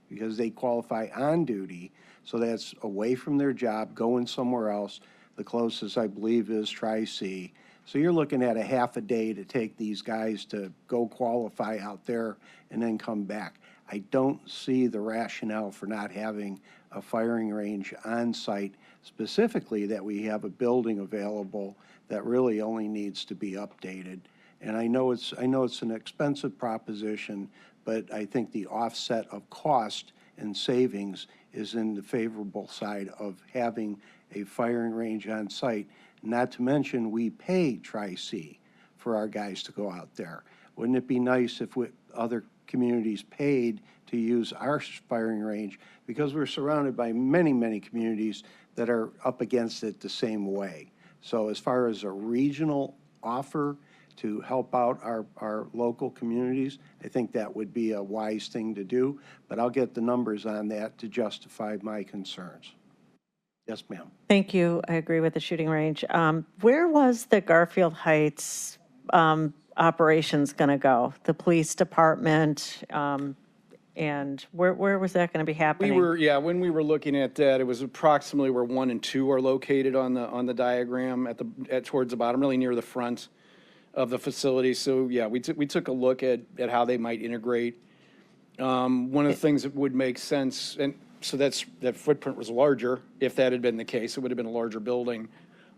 because they qualify on duty, so that's away from their job, going somewhere else. The closest, I believe, is Tri-C. So you're looking at a half a day to take these guys to go qualify out there and then come back. I don't see the rationale for not having a firing range on site, specifically that we have a building available that really only needs to be updated. And I know it's an expensive proposition, but I think the offset of cost and savings is in the favorable side of having a firing range on site. Not to mention, we pay Tri-C for our guys to go out there. Wouldn't it be nice if other communities paid to use our firing range? Because we're surrounded by many, many communities that are up against it the same way. So as far as a regional offer to help out our local communities, I think that would be a wise thing to do, but I'll get the numbers on that to justify my concerns. Yes, ma'am. Thank you. I agree with the shooting range. Where was the Garfield Heights operations going to go? The police department, and where was that going to be happening? When we were looking at that, it was approximately where 1 and 2 are located on the diagram towards the bottom, really near the front of the facility. So yeah, we took a look at how they might integrate. One of the things that would make sense, and so that footprint was larger. If that had been the case, it would have been a larger building.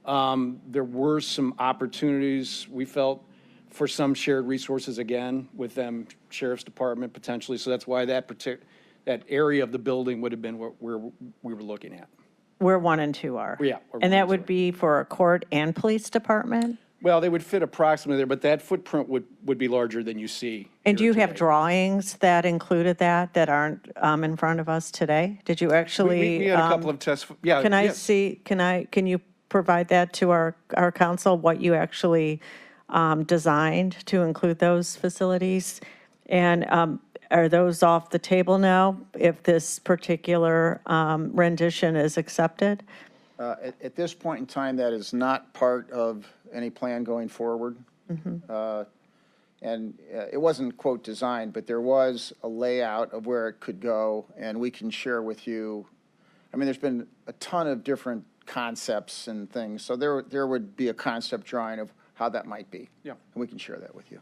There were some opportunities, we felt, for some shared resources, again, with them, Sheriff's Department potentially. So that's why that area of the building would have been where we were looking at. Where 1 and 2 are? Yeah. And that would be for a court and police department? Well, they would fit approximately there, but that footprint would be larger than you see. And do you have drawings that included that aren't in front of us today? Did you actually? We had a couple of tests. Yeah. Can I yeah. see, can you provide that to our council, what you actually designed to include those facilities? And are those off the table now if this particular rendition is accepted? At this point in time, that is not part of any plan going forward. And it wasn't, quote, designed, but there was a layout of where it could go, and we can share with you. I mean, there's been a ton of different concepts and things, so there would be a concept drawing of how that might be. Yeah. And we can share that with you.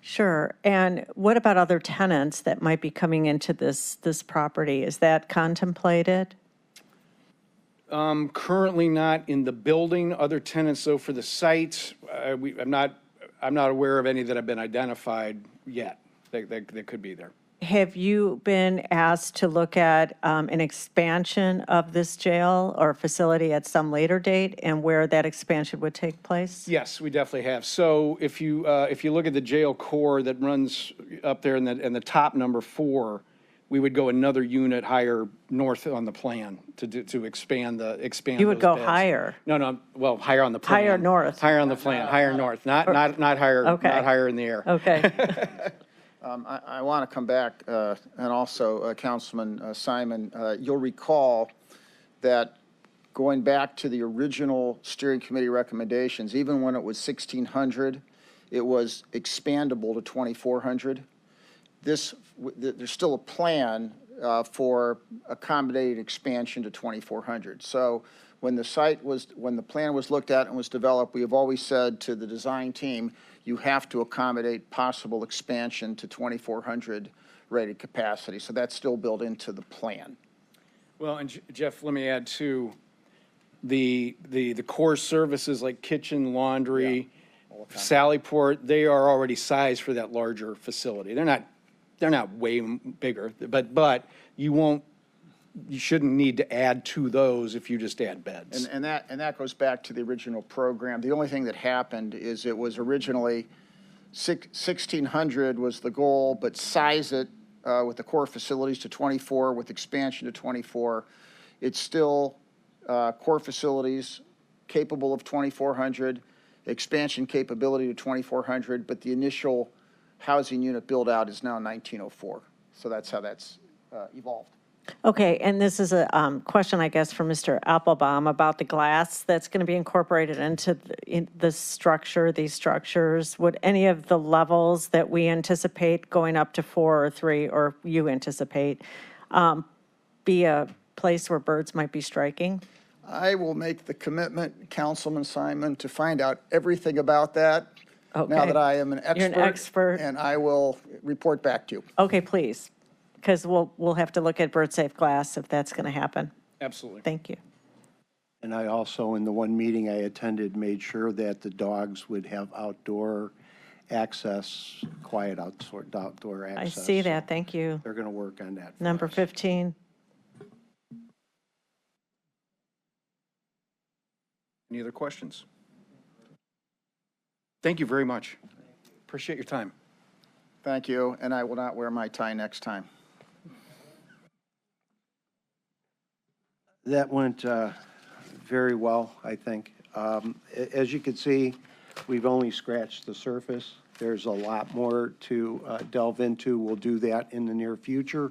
Sure. And what about other tenants that might be coming into this property? Is that contemplated? Currently not in the building. Other tenants, though, for the site, I'm not aware of any that have been identified yet that could be there. Have you been asked to look at an expansion of this jail or facility at some later date and where that expansion would take place? Yes, we definitely have. So if you look at the jail core that runs up there in the top number 4, we would go another unit higher north on the plan to expand You would those go beds. higher? No, well, higher on the plan. Higher north? Higher on the plan, higher north, not higher, Okay. not higher in the air. Okay. I want to come back, and also Councilman Simon, you'll recall that going back to the original steering committee recommendations, even when it was 1,600, it was expandable to 2,400. There's still a plan for accommodating expansion to 2,400. So when the plan was looked at and was developed, we have always said to the design team, you have to accommodate possible expansion to 2,400 rated capacity. So that's still built into the plan. Well, and Jeff, let me add too, the core services like kitchen, laundry, Sallyport, they are already sized for that larger facility. They're not way bigger, but you shouldn't need to add to those if you just add beds. And that goes back to the original program. The only thing that happened is it was originally 1,600 was the goal, but size it with the core facilities to 24, with expansion to 24. It's still core facilities capable of 2,400, expansion capability to 2,400, but the initial housing unit build out is now 1,904. So that's how that's evolved. Okay, and this is a question, I guess, for Mr. Applebaum about the glass that's going to be incorporated into the structure, these structures. Would any of the levels that we anticipate going up to 4 or 3, or you anticipate, be a place where birds might be striking? I will make the commitment, Councilman Simon, to find out everything about that. Now Okay. that I am an expert. You're an expert. And I will report back to you. Okay, please, because we'll have to look at bird safe glass if that's going to happen. Absolutely. Thank you. And I also, in the one meeting I attended, made sure that the dogs would have outdoor access, quiet outdoor I access. see So that, thank you. They're going to work on that. for Number us. 15. Any other questions? Thank you very much. Appreciate your time. Thank you, and I will not wear my tie next time. That went very well, I think. As you can see, we've only scratched the surface. There's a lot more to delve into. We'll do that in the near future.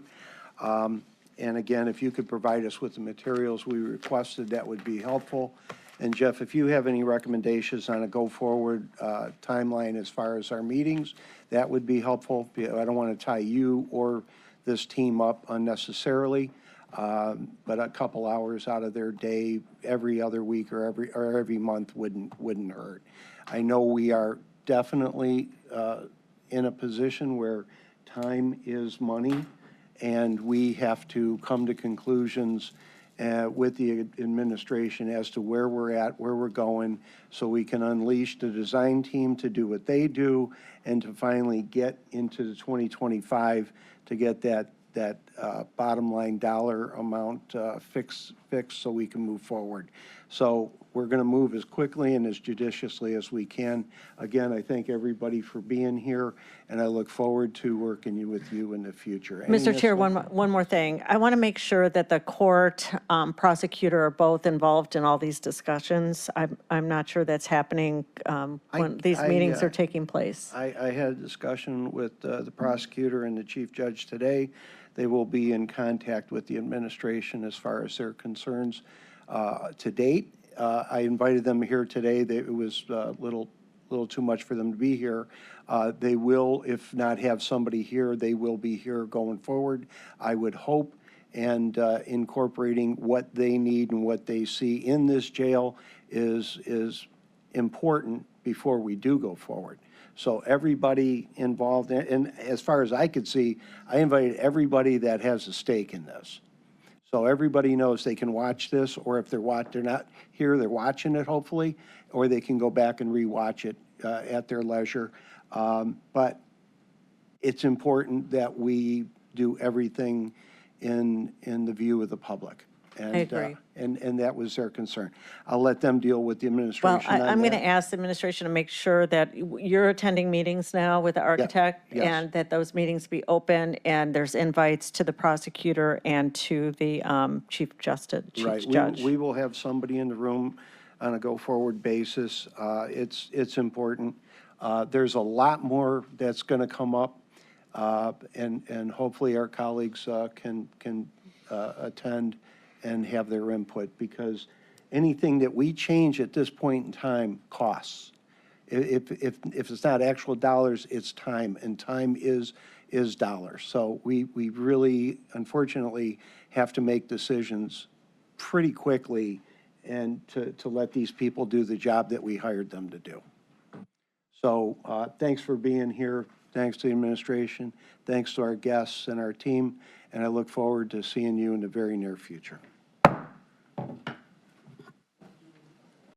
And again, if you could provide us with the materials we requested, that would be helpful. And Jeff, if you have any recommendations on a go-forward timeline as far as our meetings, that would be helpful. I don't want to tie you or this team up unnecessarily, but a couple hours out of their day every other week or every month wouldn't hurt. I know we are definitely in a position where time is money, and we have to come to conclusions with the administration as to where we're at, where we're going, so we can unleash the design team to do what they do and to finally get into the 2025 to get that bottom line dollar amount fixed so we can move forward. So we're going to move as quickly and as judiciously as we can. Again, I thank everybody for being here, and I look forward to working with you in the future. Mr. Chair, one more thing. I want to make sure that the court prosecutor are both involved in all these discussions. I'm not sure that's happening when these meetings are taking place. I had a discussion with the prosecutor and the chief judge today. They will be in contact with the administration as far as their concerns. To date, I invited them here today. It was a little too much for them to be here. They will, if not have somebody here, they will be here going forward, I would hope, and incorporating what they need and what they see in this jail is important before we do go forward. So everybody involved, and as far as I could see, I invited everybody that has a stake in this. So everybody knows they can watch this, or if they're not here, they're watching it hopefully, or they can go back and rewatch it at their leisure. But it's important that we do everything in the view of the public. And, I agree. And that was their concern. I'll let them deal with the Well, administration on I'm going that. to ask the administration to make sure that you're attending meetings now with the architect, yes. and that those meetings be open, and there's invites to the prosecutor and to the chief Right. judge. We will have somebody in the room on a go-forward basis. It's important. There's a lot more that's going to come up, and hopefully our colleagues can attend and have their input, because anything that we change at this point in time costs. If it's not actual dollars, it's time, and time is dollars. So we really, unfortunately, have to make decisions pretty quickly and to let these people do the job that we hired them to do. So thanks for being here. Thanks to the administration. Thanks to our guests and our team. And I look forward to seeing you in the very near future.